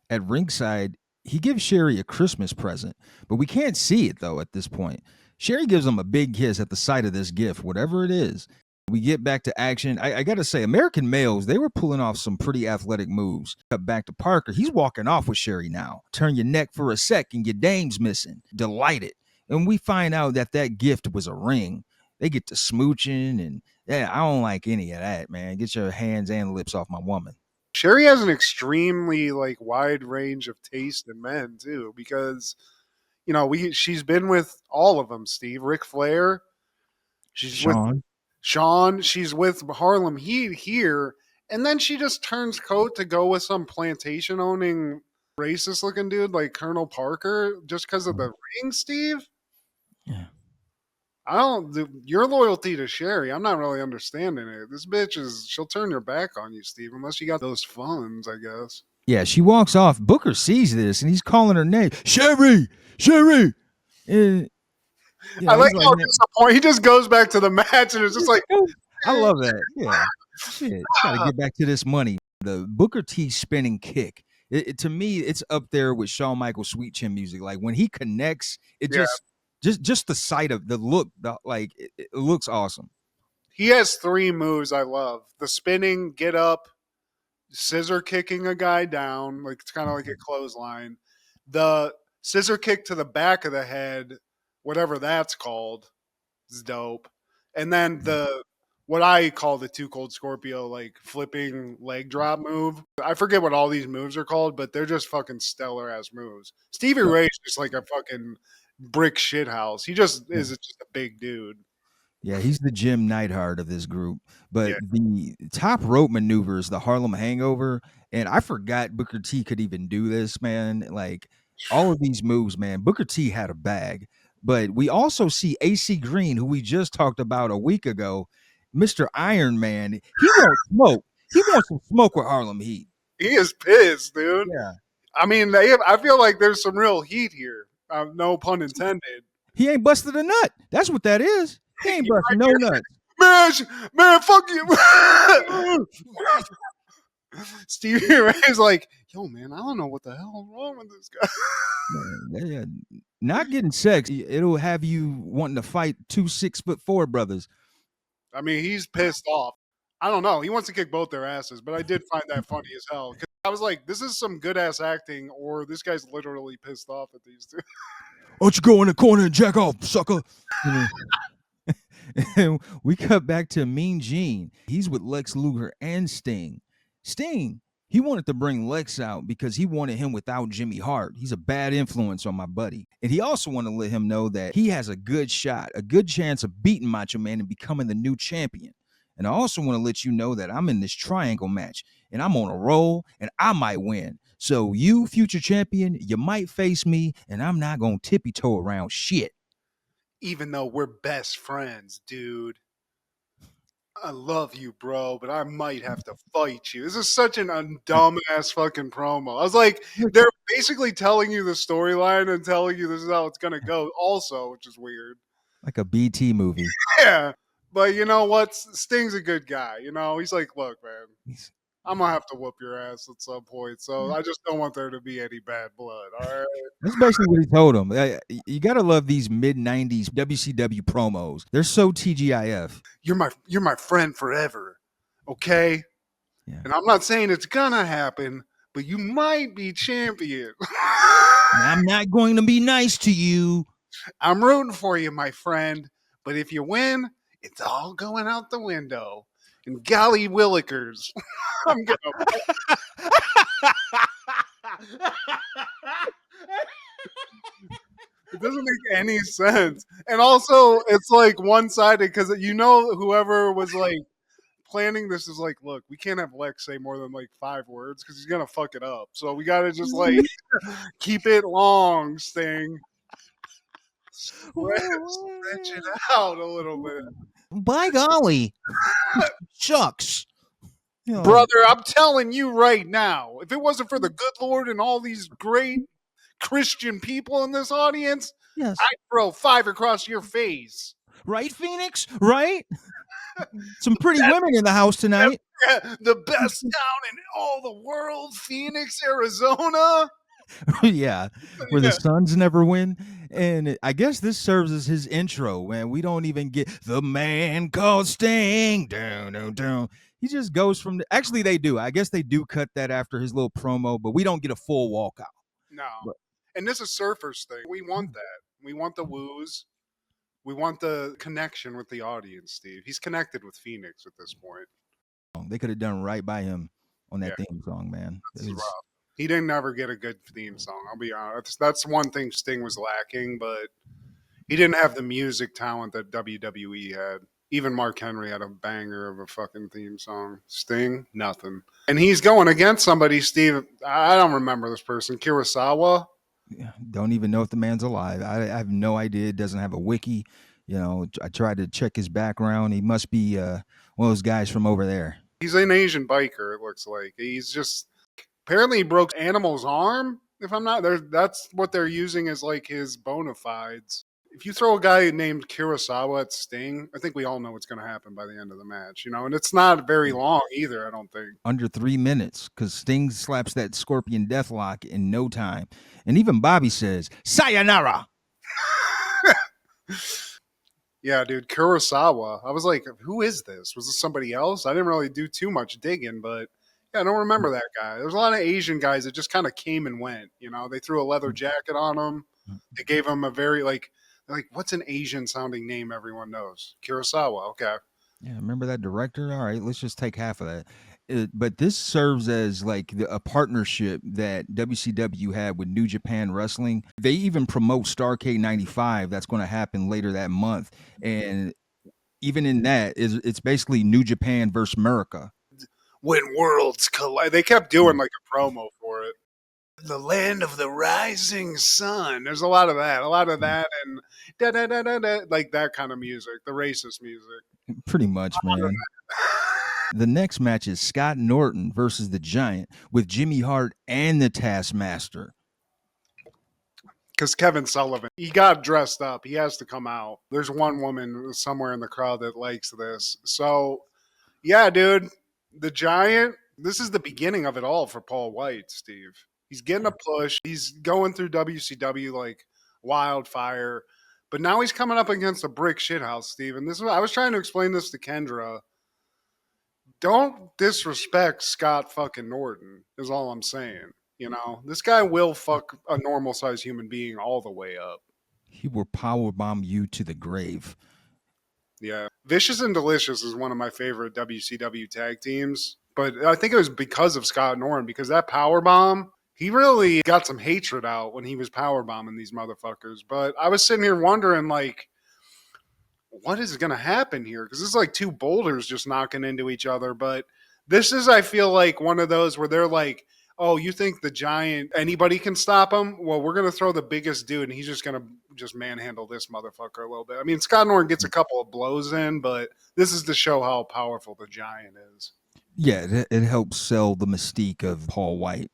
S1: at ringside, he gives Sherry a Christmas present, but we can't see it, though, at this point. Sherry gives him a big kiss at the sight of this gift, whatever it is. We get back to action. I got to say, American males, they were pulling off some pretty athletic moves. Cut back to Parker. He's walking off with Sherry now. Turn your neck for a sec and your dame's missing. Delighted. And we find out that gift was a ring. They get to smooching, and yeah, I don't like any of that, man. Get your hands and lips off my woman.
S2: Sherry has an extremely like wide range of taste in men too, because she's been with all of them. Steve, Ric Flair, she's with Sean, she's with Harlem Heat here, and then she just turns coat to go with some plantation owning racist looking dude like Colonel Parker just because of the ring, Steve.
S1: Yeah.
S2: Your loyalty to Sherry, I'm not really understanding it. This bitch she'll turn her back on you, Steve, unless you got those funds, I guess.
S1: Yeah, she walks off. Booker sees this and he's calling her name, Sherry. And
S2: I like
S1: he's like,
S2: how
S1: man,
S2: disappointed he just goes back to the match and it's just like,
S1: I love that. Yeah, shit, got to get back to this money. The Booker T spinning kick. To me, it's up there with Shawn Michaels' Sweet Chin music. Like when he connects, it
S2: Yeah.
S1: just the sight of the look, it looks awesome.
S2: he has 3 moves I love: the spinning, get up, scissor kicking a guy down, like it's kind of like a clothesline, the scissor kick to the back of the head, whatever that's called, is dope, and then the what I call the Too Cold Scorpio, like flipping leg drop move. I forget what all these moves are called, but they're just fucking stellar ass moves. Stevie Ray's just like a fucking brick shit house. He just is just a big dude.
S1: Yeah, he's the Jim Neidhart of this group. But
S2: Yeah.
S1: the top rope maneuvers, the Harlem Hangover, and I forgot Booker T could even do this, man. Like all of these moves, man. Booker T had a bag. But we also see AC Green, who we just talked about a week ago, Mr. Iron Man. He wants smoke. He wants some smoke with Harlem Heat.
S2: He is pissed, dude.
S1: Yeah.
S2: I mean, I feel like there's some real heat here. No pun intended.
S1: He ain't busted a nut. That's what that is. He ain't busting no nuts.
S2: Man, fuck you. Stevie Ray's like, yo, man, I don't know what the hell is wrong with this guy.
S1: Yeah, not getting sex. It'll have you wanting to fight 2 6'4" brothers.
S2: I mean, he's pissed off. I don't know. He wants to kick both their asses, but I did find that funny as hell. 'Cause I was like, this is some good ass acting, or this guy's literally pissed off at these two.
S1: Why don't you go in the corner and jack off, sucker? And we cut back to Mean Gene. He's with Lex Luger and Sting. Sting, he wanted to bring Lex out because he wanted him without Jimmy Hart. He's a bad influence on my buddy. And he also wanted to let him know that he has a good shot, a good chance of beating Macho Man and becoming the new champion. And I also want to let you know that I'm in this triangle match and I'm on a roll and I might win. So you, future champion, you might face me and I'm not going to tippy-toe around shit.
S2: Even though we're best friends, dude. I love you, bro, but I might have to fight you. This is such an dumbass fucking promo. I was like, they're basically telling you the storyline and telling you this is how it's gonna go, also, which is weird.
S1: Like a BT movie.
S2: Yeah, but you know what? Sting's a good guy. You know, he's like, look, man, I'm gonna have to whoop your ass at some point. So I just don't want there to be any bad blood. All right.
S1: That's basically what he told him. You gotta love these mid-90s WCW promos. They're so TGIF.
S2: You're my friend forever. Okay?
S1: Yeah.
S2: And I'm not saying it's gonna happen, but you might be champion.
S1: I'm not going to be nice to you.
S2: I'm rooting for you, my friend. But if you win, it's all going out the window. And golly willikers. I'm gonna It doesn't make any sense. And also, it's like one-sided because you know whoever was like planning this is like, look, we can't have Lex say more than like 5 words because he's gonna fuck it up. So we gotta just like keep it long, Sting. Stretch it out a little bit.
S1: By golly. Shucks. You know,
S2: Brother, I'm telling you right now, if it wasn't for the good Lord and all these great Christian people in this audience,
S1: yes.
S2: I'd throw 5 across your face.
S1: Right, Phoenix? Right? Some pretty women in the house tonight.
S2: The best town in all the world, Phoenix, Arizona.
S1: Yeah, where the Suns never win. And I guess this serves as his intro, man. We don't even get the man called Sting. Down. He just goes from actually they do. I guess they do cut that after his little promo, but we don't get a full walkout.
S2: No. And this is Surfer's thing. We want that. We want the woos. We want the connection with the audience, Steve. He's connected with Phoenix at this point.
S1: They could have done right by him on that theme song, man.
S2: He didn't ever get a good theme song. I'll be honest. That's one thing Sting was lacking, but he didn't have the music talent that WWE had. Even Mark Henry had a banger of a fucking theme song. Sting, nothing. And he's going against somebody, Steve. I don't remember this person. Kurasawa.
S1: Don't even know if the man's alive. I have no idea. It doesn't have a wiki. You know, I tried to check his background. He must be one of those guys from over there.
S2: He's an Asian biker, it looks like. He's just Apparently he broke Animal's arm. If I'm not there, that's what they're using as like his bona fides. If you throw a guy named Kurasawa at Sting, I think we all know what's going to happen by the end of the match, you know, and it's not very long either, I don't think.
S1: Under 3 minutes, because Sting slaps that Scorpion Deathlock in no time. And even Bobby says, sayonara.
S2: Yeah, dude, Kurasawa. I was like, who is this? Was this somebody else? I didn't really do too much digging, but yeah, I don't remember that guy. There's a lot of Asian guys that just kind of came and went, you know, they threw a leather jacket on him. They gave him a very like what's an Asian sounding name everyone knows? Kurasawa. Okay.
S1: Yeah, remember that director? All right, let's just take half of that. But this serves as like a partnership that WCW had with New Japan Wrestling. They even promote Starrcade 95 that's going to happen later that month. And even in that, it's basically New Japan versus America.
S2: When worlds collide. They kept doing like a promo for it. The land of the rising sun. There's a lot of that. And da da da da da, like that kind of music, the racist music.
S1: Pretty much, man. The next match is Scott Norton versus the Giant with Jimmy Hart and the Taskmaster.
S2: Because Kevin Sullivan, he got dressed up. He has to come out. There's one woman somewhere in the crowd that likes this. So, yeah, dude, the Giant, this is the beginning of it all for Paul White, Steve. He's getting a push. He's going through WCW like wildfire. But now he's coming up against a brick shithouse, Steve. And this is I was trying to explain this to Kendra. Don't disrespect Scott fucking Norton, is all I'm saying. You know, this guy will fuck a normal sized human being all the way up.
S1: He will powerbomb you to the grave.
S2: Yeah. Vicious and Delicious is one of my favorite WCW tag teams. But I think it was because of Scott Norton, because that powerbomb, he really got some hatred out when he was powerbombing these motherfuckers. But I was sitting here wondering, like, what is going to happen here? Because this is like two boulders just knocking into each other. But this is, I feel like, one of those where they're like, oh, you think the Giant, anybody can stop him? Well, we're going to throw the biggest dude, and he's just going to just manhandle this motherfucker a little bit. I mean, Scott Norton gets a couple of blows in, but this is to show how powerful the Giant is.
S1: Yeah, it helps sell the mystique of Paul White.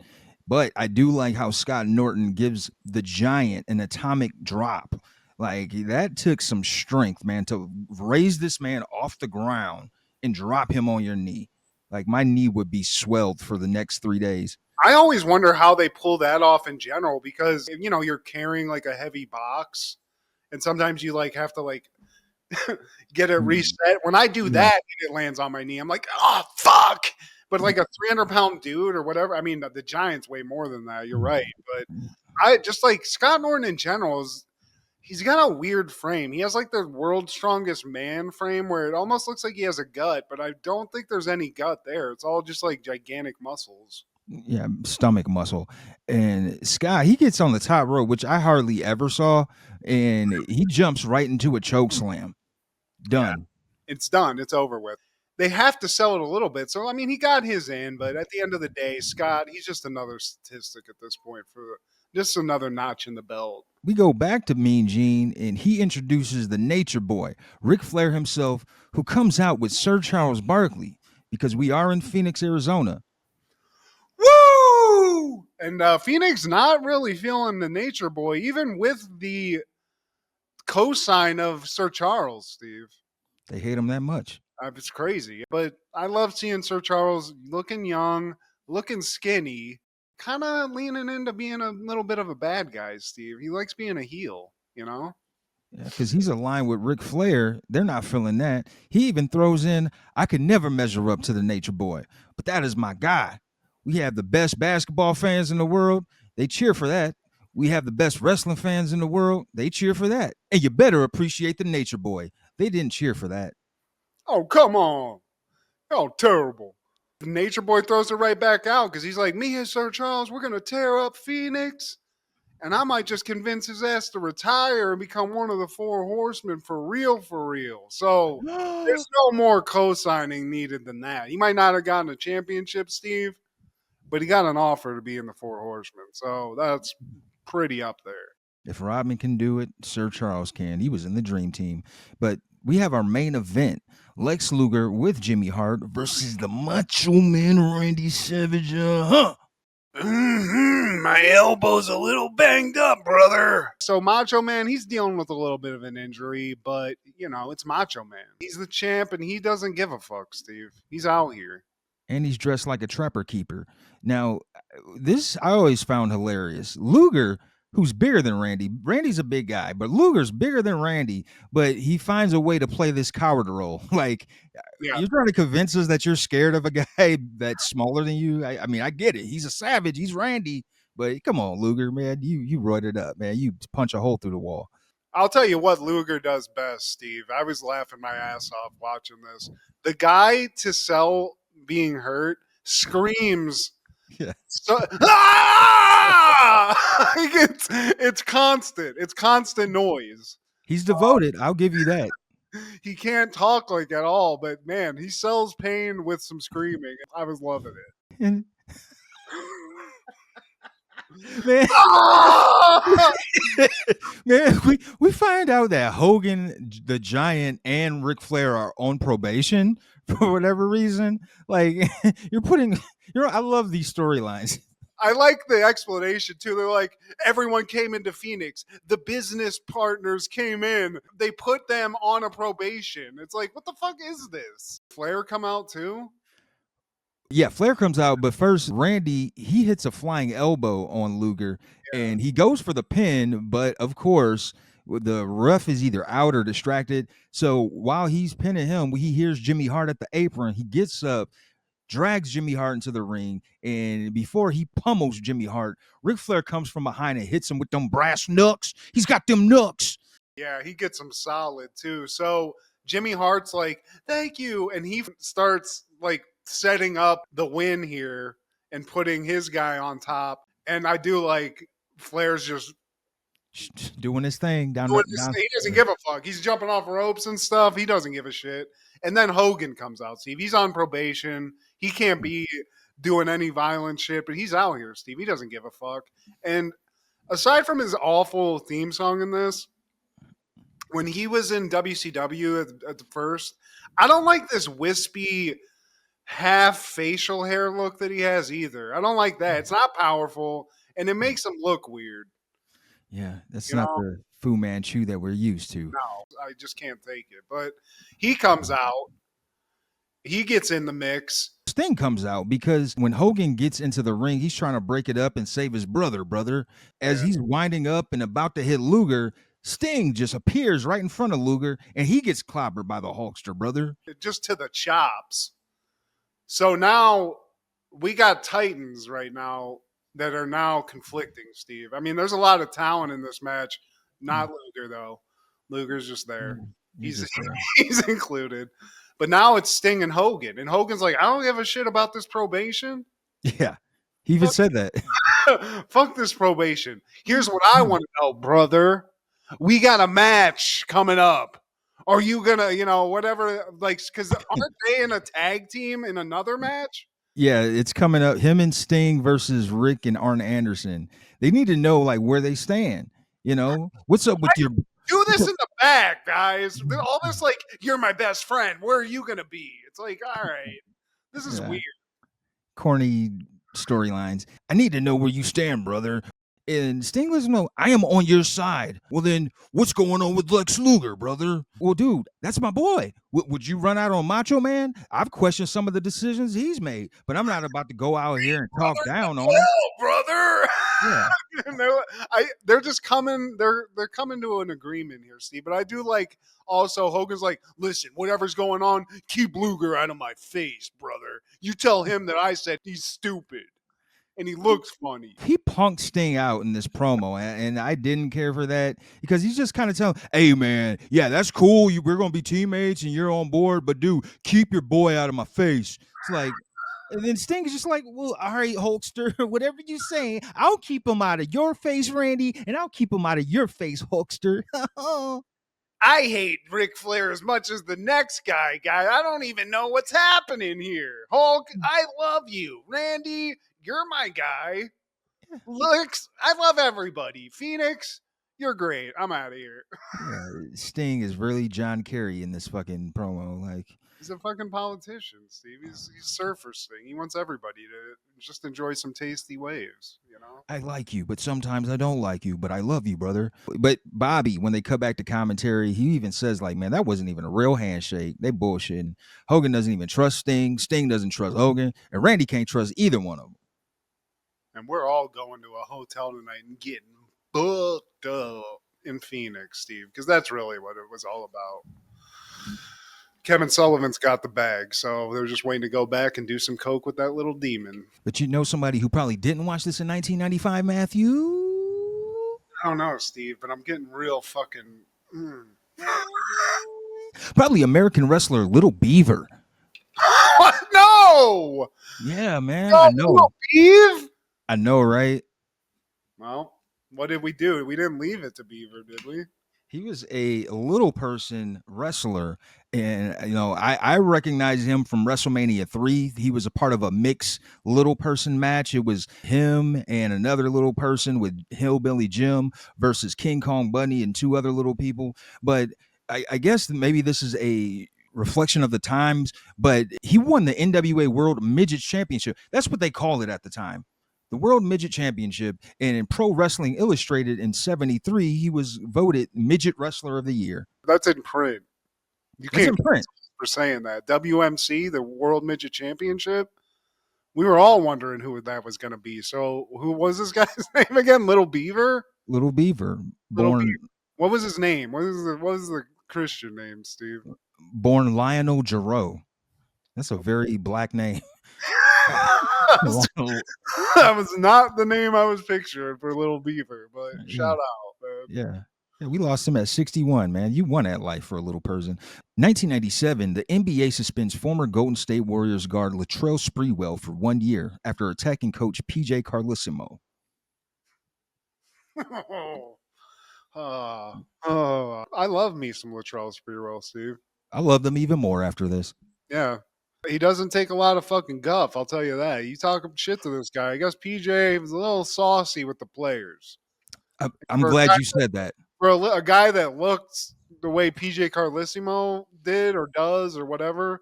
S1: But I do like how Scott Norton gives the Giant an atomic drop. Like, that took some strength, man, to raise this man off the ground and drop him on your knee. Like, my knee would be swelled for the next 3 days.
S2: I always wonder how they pull that off in general because, you know, you're carrying like a heavy box and sometimes you like have to like get it reset. When I do that and it lands on my knee, I'm like, oh, fuck. But like a 300-pound dude or whatever, I mean, the Giant's way more than that. You're right. But I just like Scott Norton in general he's got a weird frame. He has like the world's strongest man frame where it almost looks like he has a gut, but I don't think there's any gut there. It's all just like gigantic muscles.
S1: Yeah, stomach muscle. And Scott, he gets on the top rope, which I hardly ever saw, and he jumps right into a choke slam. Done.
S2: Yeah, it's done. It's over with. They have to sell it a little bit. So, I mean, he got his in, but at the end of the day, Scott, he's just another statistic at this point for just another notch in the belt.
S1: We go back to Mean Gene, and he introduces the Nature Boy, Ric Flair himself, who comes out with Sir Charles Barkley, because we are in Phoenix, Arizona.
S2: Woo! And Phoenix not really feeling the Nature Boy, even with the cosign of Sir Charles, Steve.
S1: They hate him that much.
S2: It's crazy. But I love seeing Sir Charles looking young, looking skinny, kind of leaning into being a little bit of a bad guy, Steve. He likes being a heel, you know?
S1: Yeah, because he's aligned with Ric Flair. They're not feeling that. He even throws in, I could never measure up to the Nature Boy, but that is my guy. We have the best basketball fans in the world. They cheer for that. We have the best wrestling fans in the world. They cheer for that. And you better appreciate the Nature Boy. They didn't cheer for that.
S2: Oh, come on. Oh, terrible. The Nature Boy throws it right back out because he's like, me and Sir Charles, we're going to tear up Phoenix. And I might just convince his ass to retire and become one of the four horsemen for real, for real. So there's no more co-signing needed than that. He might not have gotten a championship, Steve, but he got an offer to be in the four horsemen. So that's pretty up there.
S1: If Rodman can do it, Sir Charles can. He was in the Dream Team. But we have our main event, Lex Luger with Jimmy Hart versus the Macho Man Randy Savage.
S2: My elbow's a little banged up, brother. So Macho Man, he's dealing with a little bit of an injury, but it's Macho Man. He's the champ, and he doesn't give a fuck, Steve. He's out here.
S1: And he's dressed like a trapper keeper. Now, this I always found hilarious. Luger, who's bigger than Randy. Randy's a big guy, but Luger's bigger than Randy, but he finds a way to play this coward role. Like,
S2: Yeah.
S1: you're trying to convince us that you're scared of a guy that's smaller than you. I mean, I get it. He's a savage. He's Randy. But come on, Luger, man. You roided up, man. You punch a hole through the wall.
S2: I'll tell you what Luger does best, Steve. I was laughing my ass off watching this. The guy to sell being hurt screams.
S1: Yeah.
S2: So, it's constant. It's constant noise.
S1: He's devoted. I'll give you that.
S2: He can't talk like at all, but man, he sells pain with some screaming. I was loving it.
S1: And man, man, we find out that Hogan, the Giant, and Ric Flair are on probation for whatever reason. Like I love these storylines.
S2: I like the explanation too. They're like, everyone came into Phoenix. The business partners came in. They put them on a probation. It's like, what the fuck is this? Flair come out too?
S1: Yeah, Flair comes out, but first Randy, he hits a flying elbow on Luger, and he goes for the pin, but of course the ref is either out or distracted. So while he's pinning him, he hears Jimmy Hart at the apron. He gets up, drags Jimmy Hart into the ring, and before he pummels Jimmy Hart, Ric Flair comes from behind and hits him with them brass knucks. He's got them knucks.
S2: Yeah, he gets them solid too. So Jimmy Hart's like, thank you. And he starts like setting up the win here and putting his guy on top. And I do like Flair's just
S1: doing his thing down.
S2: He doesn't give a fuck. He's jumping off ropes and stuff. He doesn't give a shit. And then Hogan comes out, Steve. He's on probation. He can't be doing any violent shit, but he's out here, Steve. He doesn't give a fuck. And aside from his awful theme song in this, when he was in WCW at the first, I don't like this wispy half facial hair look that he has either. I don't like that. It's not powerful, and it makes him look weird.
S1: Yeah, that's not the Fu Manchu that we're used to.
S2: No, I just can't take it. But he comes out. He gets in the mix.
S1: Sting comes out because when Hogan gets into the ring, he's trying to break it up and save his brother. As he's winding up and about to hit Luger, Sting just appears right in front of Luger, and he gets clobbered by the Hulkster, brother.
S2: Just to the chops. So now we got Titans right now that are now conflicting, Steve. I mean, there's a lot of talent in this match. Not Luger, though. Luger's just there. He's included. But now it's Sting and Hogan. And Hogan's like, I don't give a shit about this probation.
S1: Yeah. He even said that.
S2: Fuck this probation. Here's what I want to know, brother. We got a match coming up. Are you going to, whatever, like, because aren't they in a tag team in another match?
S1: Yeah, it's coming up. Him and Sting versus Rick and Arn Anderson. They need to know, like, where they stand. What's up with your...
S2: Do this in the back, guys. All this, like, you're my best friend. Where are you going to be? It's like, all right. This is weird.
S1: Corny storylines. I need to know where you stand, brother. And Sting lets him know, I am on your side. Well, then, what's going on with Lex Luger, brother? Well, dude, that's my boy. Would you run out on Macho Man? I've questioned some of the decisions he's made, but I'm not about to go out here and talk down on him.
S2: Brother.
S1: Yeah.
S2: They're just coming. They're coming to an agreement here, Steve. But I do like also Hogan's like, listen, whatever's going on, keep Luger out of my face, brother. You tell him that I said he's stupid. And he looks funny.
S1: He punked Sting out in this promo, and I didn't care for that because he's just kind of telling, hey, man, yeah, that's cool. We're going to be teammates and you're on board, but dude, keep your boy out of my face. It's like, and then Sting is just like, well, all right, Hulkster, whatever you say, I'll keep him out of your face, Randy, and I'll keep him out of your face, Hulkster.
S2: I hate Ric Flair as much as the next guy. I don't even know what's happening here. Hulk, I love you. Randy, you're my guy. Lex, I love everybody. Phoenix, you're great. I'm out of here.
S1: Yeah, Sting is really John Kerry in this fucking promo. Like,
S2: He's a fucking politician, Steve. He's surfers thing. He wants everybody to just enjoy some tasty waves, you know?
S1: I like you, but sometimes I don't like you, but I love you, brother. But Bobby, when they cut back to commentary, he even says, like, man, that wasn't even a real handshake. They bullshitting. Hogan doesn't even trust Sting. Sting doesn't trust Hogan. And Randy can't trust either one of them.
S2: And we're all going to a hotel tonight and getting booked up in Phoenix, Steve, because that's really what it was all about. Kevin Sullivan's got the bag, so they're just waiting to go back and do some coke with that little demon.
S1: But you know somebody who probably didn't watch this in 1995, Matthew?
S2: I don't know, Steve, but I'm getting real fucking...
S1: Probably American wrestler Little Beaver.
S2: No!
S1: Yeah, man.
S2: No,
S1: I know.
S2: Little Beav?
S1: I know, right?
S2: Well, what did we do? We didn't leave it to Beaver, did we?
S1: He was a little person wrestler, and I recognize him from WrestleMania 3. He was a part of a mixed little person match. It was him and another little person with Hillbilly Jim versus King Kong Bundy and two other little people. But I guess maybe this is a reflection of the times, but he won the NWA World Midget Championship. That's what they called it at the time. The World Midget Championship, and in Pro Wrestling Illustrated in '73, he was voted Midget Wrestler of the Year.
S2: That's in print. You
S1: That's
S2: can't
S1: in print.
S2: for saying that. WMC, the World Midget Championship, we were all wondering who that was going to be. So who was this guy's name again? Little Beaver?
S1: Little Beaver,
S2: Little
S1: born
S2: Beaver. What was his name? What was the Christian name, Steve?
S1: born Lionel Jarreau. That's a very black name.
S2: That was not the name I was picturing for Little Beaver, but shout out, man.
S1: Yeah, we lost him at 61, man. You won at life for a little person. 1997, the NBA suspends former Golden State Warriors guard Latrell Sprewell for 1 year after attacking coach PJ Carlesimo.
S2: I love me some Latrell Sprewell, Steve.
S1: I love them even more after this.
S2: Yeah. He doesn't take a lot of fucking guff, I'll tell you that. You talk shit to this guy. I guess PJ was a little saucy with the players.
S1: I'm glad you said that.
S2: For a guy that looks the way PJ Carlesimo did or does or whatever,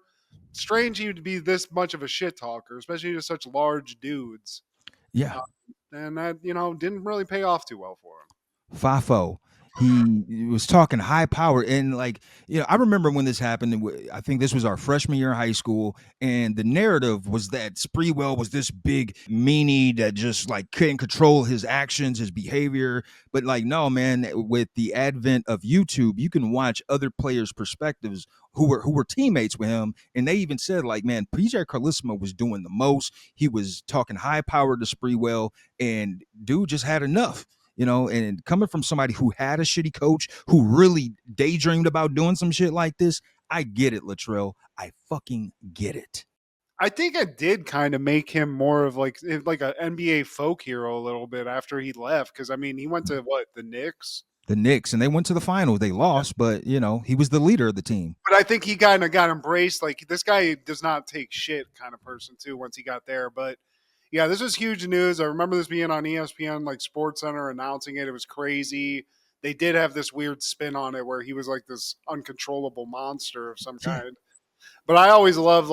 S2: strange he would be this much of a shit talker, especially to such large dudes.
S1: Yeah.
S2: And that, didn't really pay off too well for him.
S1: Fafo. He was talking high power, and I remember when this happened. I think this was our freshman year in high school, and the narrative was that Sprewell was this big meanie that just couldn't control his actions, his behavior. But no, man, with the advent of YouTube, you can watch other players' perspectives who were teammates with him, and they even said man, PJ Carlesimo was doing the most. He was talking high power to Sprewell, and dude just had enough. And coming from somebody who had a shitty coach, who really daydreamed about doing some shit like this, I get it, Latrell. I fucking get it.
S2: I think it did kind of make him more of like an NBA folk hero a little bit after he left. Because, he went to, the Knicks?
S1: The Knicks, and they went to the finals. They lost, but, he was the leader of the team.
S2: But I think he kind of got embraced. This guy does not take shit kind of person, too, once he got there. But yeah, this was huge news. I remember this being on ESPN, SportsCenter, announcing it. It was crazy. They did have this weird spin on it where he was this uncontrollable monster of some kind. But I always love,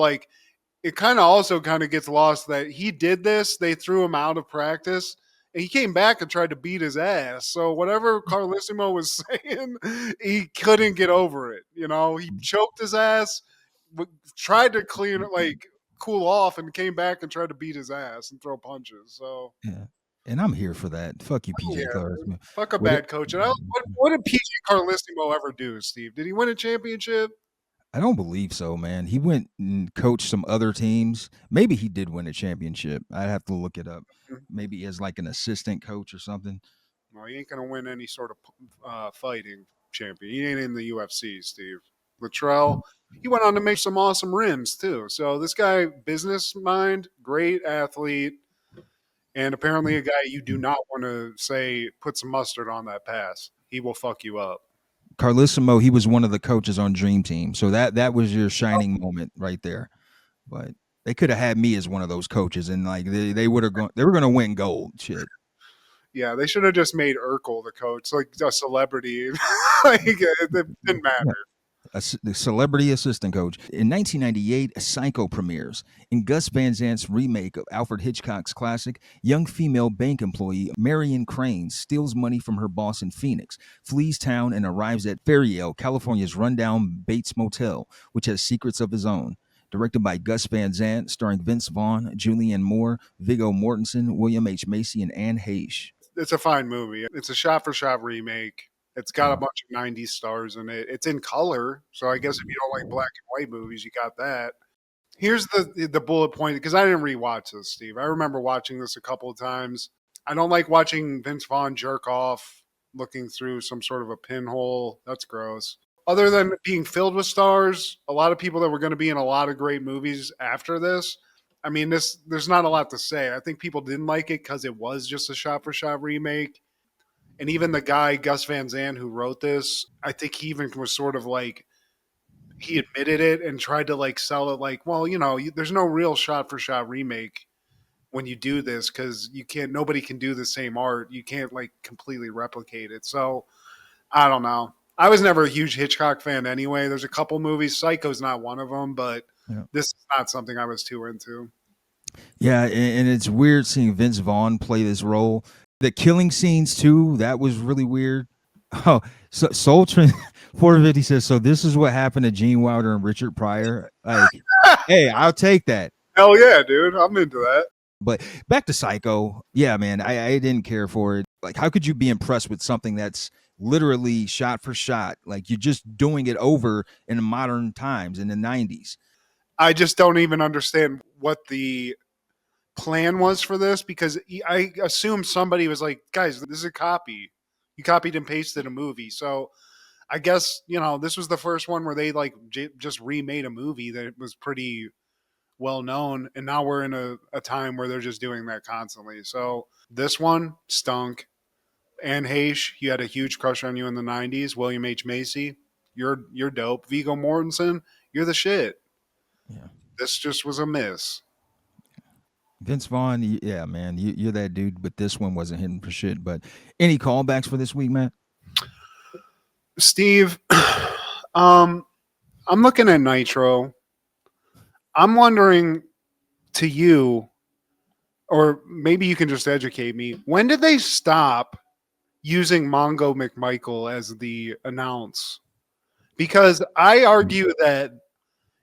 S2: it kind of also gets lost that he did this. They threw him out of practice, and he came back and tried to beat his ass. So whatever Carlesimo was saying, he couldn't get over it. He choked his ass, tried to clean it, cool off, and came back and tried to beat his ass and throw punches. So
S1: yeah, and I'm here for that. Fuck you, PJ Carlesimo.
S2: Fuck a bad coach. And what did PJ Carlesimo ever do, Steve? Did he win a championship?
S1: I don't believe so, man. He went and coached some other teams. Maybe he did win a championship. I'd have to look it up. Maybe as an assistant coach or something.
S2: Well, he ain't gonna win any sort of fighting champion. He ain't in the UFC, Steve. Latrell, he went on to make some awesome rims too. So this guy, business mind, great athlete, and apparently a guy you do not want to say put some mustard on that pass. He will fuck you up.
S1: Carlesimo, he was one of the coaches on Dream Team, so that was your shining moment right there. But they could have had me as one of those coaches, and they would have gone. They were going to win gold. Shit.
S2: Yeah, they should have just made Urkel the coach, a celebrity. It didn't matter.
S1: the celebrity assistant coach. In 1998, Psycho premieres. In Gus Van Sant's remake of Alfred Hitchcock's classic, young female bank employee Marion Crane steals money from her boss in Phoenix, flees town, and arrives at Ferial, California's rundown Bates Motel, which has secrets of his own. Directed by Gus Van Sant, starring Vince Vaughn, Julianne Moore, Viggo Mortensen, William H. Macy, and Anne Heche.
S2: It's a fine movie. It's a shot-for-shot remake. It's got a bunch of 90s stars in it. It's in color, so I guess if you don't like black and white movies, you got that. Here's the bullet point, because I didn't rewatch this, Steve. I remember watching this a couple of times. I don't like watching Vince Vaughn jerk off looking through some sort of a pinhole. That's gross. Other than being filled with stars, a lot of people that were going to be in a lot of great movies after this. I mean, there's not a lot to say. I think people didn't like it because it was just a shot-for-shot remake. And even the guy, Gus Van Sant, who wrote this, I think he even was sort of like, he admitted it and tried to like sell it like, well, there's no real shot-for-shot remake when you do this because nobody can do the same art. You can't like completely replicate it. So I don't know. I was never a huge Hitchcock fan anyway. There's a couple movies. Psycho's not one of them, but this is not something I was too into.
S1: Yeah, and it's weird seeing Vince Vaughn play this role. The killing scenes too, that was really weird. Oh, so Soul Train 450 says, so this is what happened to Gene Wilder and Richard Pryor. Like, hey, I'll take that.
S2: Hell yeah, dude. I'm into that.
S1: But back to Psycho. Yeah, man, I didn't care for it. Like, how could you be impressed with something that's literally shot for shot? Like, you're just doing it over in modern times in the 90s.
S2: I just don't even understand what the plan was for this, because I assume somebody was like, guys, this is a copy. You copied and pasted a movie. So I guess, this was the first one where they like just remade a movie that was pretty well known. And now we're in a time where they're just doing that constantly. So this one stunk. Anne Heche, you had a huge crush on you in the 90s. William H. Macy, you're dope. Viggo Mortensen, you're the shit.
S1: Yeah.
S2: This just was a miss.
S1: Vince Vaughn, yeah, man, you're that dude, but this one wasn't hitting for shit. But any callbacks for this week, Matt?
S2: Steve, I'm looking at Nitro. I'm wondering, to you, or maybe you can just educate me, when did they stop using Mongo McMichael as the announce? Because I argue that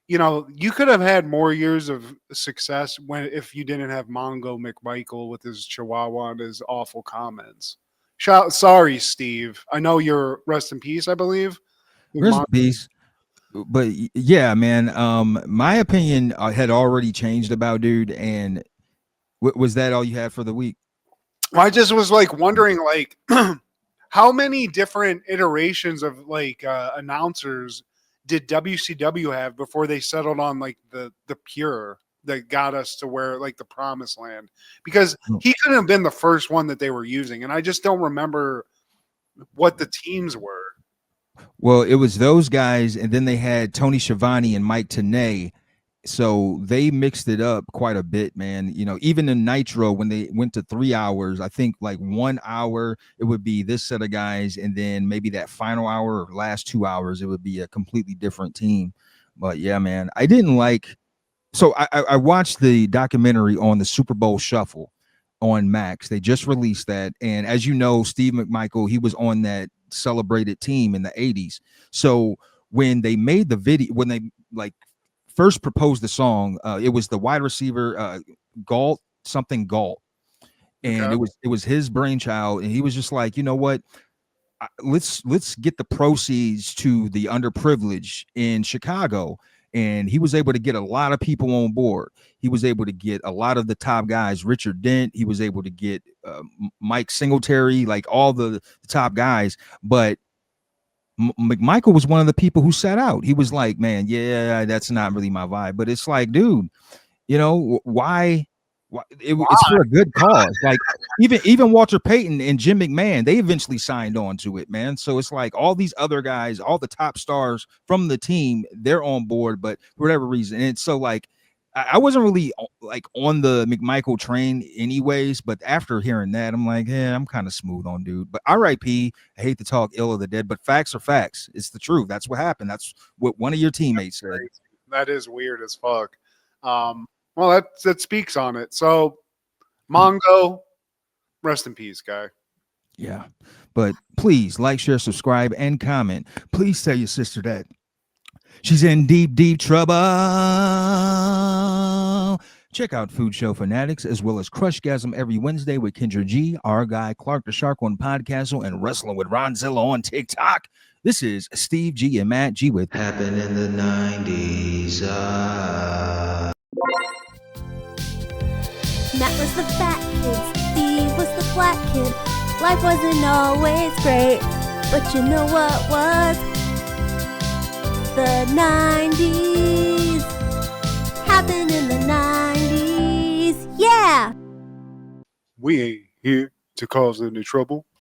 S2: you could have had more years of success if you didn't have Mongo McMichael with his chihuahua and his awful comments. Sorry, Steve. I know you're rest in peace, I believe.
S1: Rest in peace. But yeah, man, my opinion had already changed about dude. And was that all you had for the week?
S2: I just was like wondering, like, how many different iterations of like announcers did WCW have before they settled on like the pure that got us to where like the promised land? Because he couldn't have been the first one that they were using. And I just don't remember what the teams were.
S1: Well, it was those guys. And then they had Tony Schiavone and Mike Tenay. So they mixed it up quite a bit, man. Even in Nitro, when they went to 3 hours, I think like 1 hour, it would be this set of guys. And then maybe that final hour or last 2 hours, it would be a completely different team. But yeah, man, I didn't like. So I watched the documentary on the Super Bowl Shuffle on Max. They just released that. And as you know, Steve McMichael, he was on that celebrated team in the 80s. So when they made the video, when they like first proposed the song, it was the wide receiver Galt, and okay. it was his brainchild, and he was just like, you know what, let's get the proceeds to the underprivileged in Chicago. And he was able to get a lot of people on board. He was able to get a lot of the top guys, Richard Dent. He was able to get Mike Singletary, like all the top guys. But McMichael was one of the people who sat out. He was like, man, yeah, that's not really my vibe. But it's like, dude, why? It's for a good cause. Like even Walter Payton and Jim McMahon, they eventually signed on to it, man. So it's like all these other guys, all the top stars from the team, they're on board, but for whatever reason. And so like, I wasn't really like on the McMichael train anyways, but after hearing that, I'm like, yeah, I'm kind of smooth on dude. But R.I.P. I hate to talk ill of the dead, but facts are facts. It's the truth. That's what happened. That's what one of your teammates said.
S2: That is weird as fuck. Well, that speaks on it. So, Mongo, rest in peace, guy.
S1: Yeah. But please like, share, subscribe, and comment. Please tell your sister that she's in deep, deep trouble. Check out Food Show Fanatics as well as Crushgasm every Wednesday with Kendra G, our guy Clark the Shark on Podcastle, and Wrestling with Ronzilla on TikTok. This is Steve G and Matt G with
S3: Happened in the 90s.
S6: Matt was the fat kid, Steve was the black kid. Life wasn't always great, but you know what was? The 90s. Happened in the 90s. Yeah!
S2: We ain't here to cause any trouble.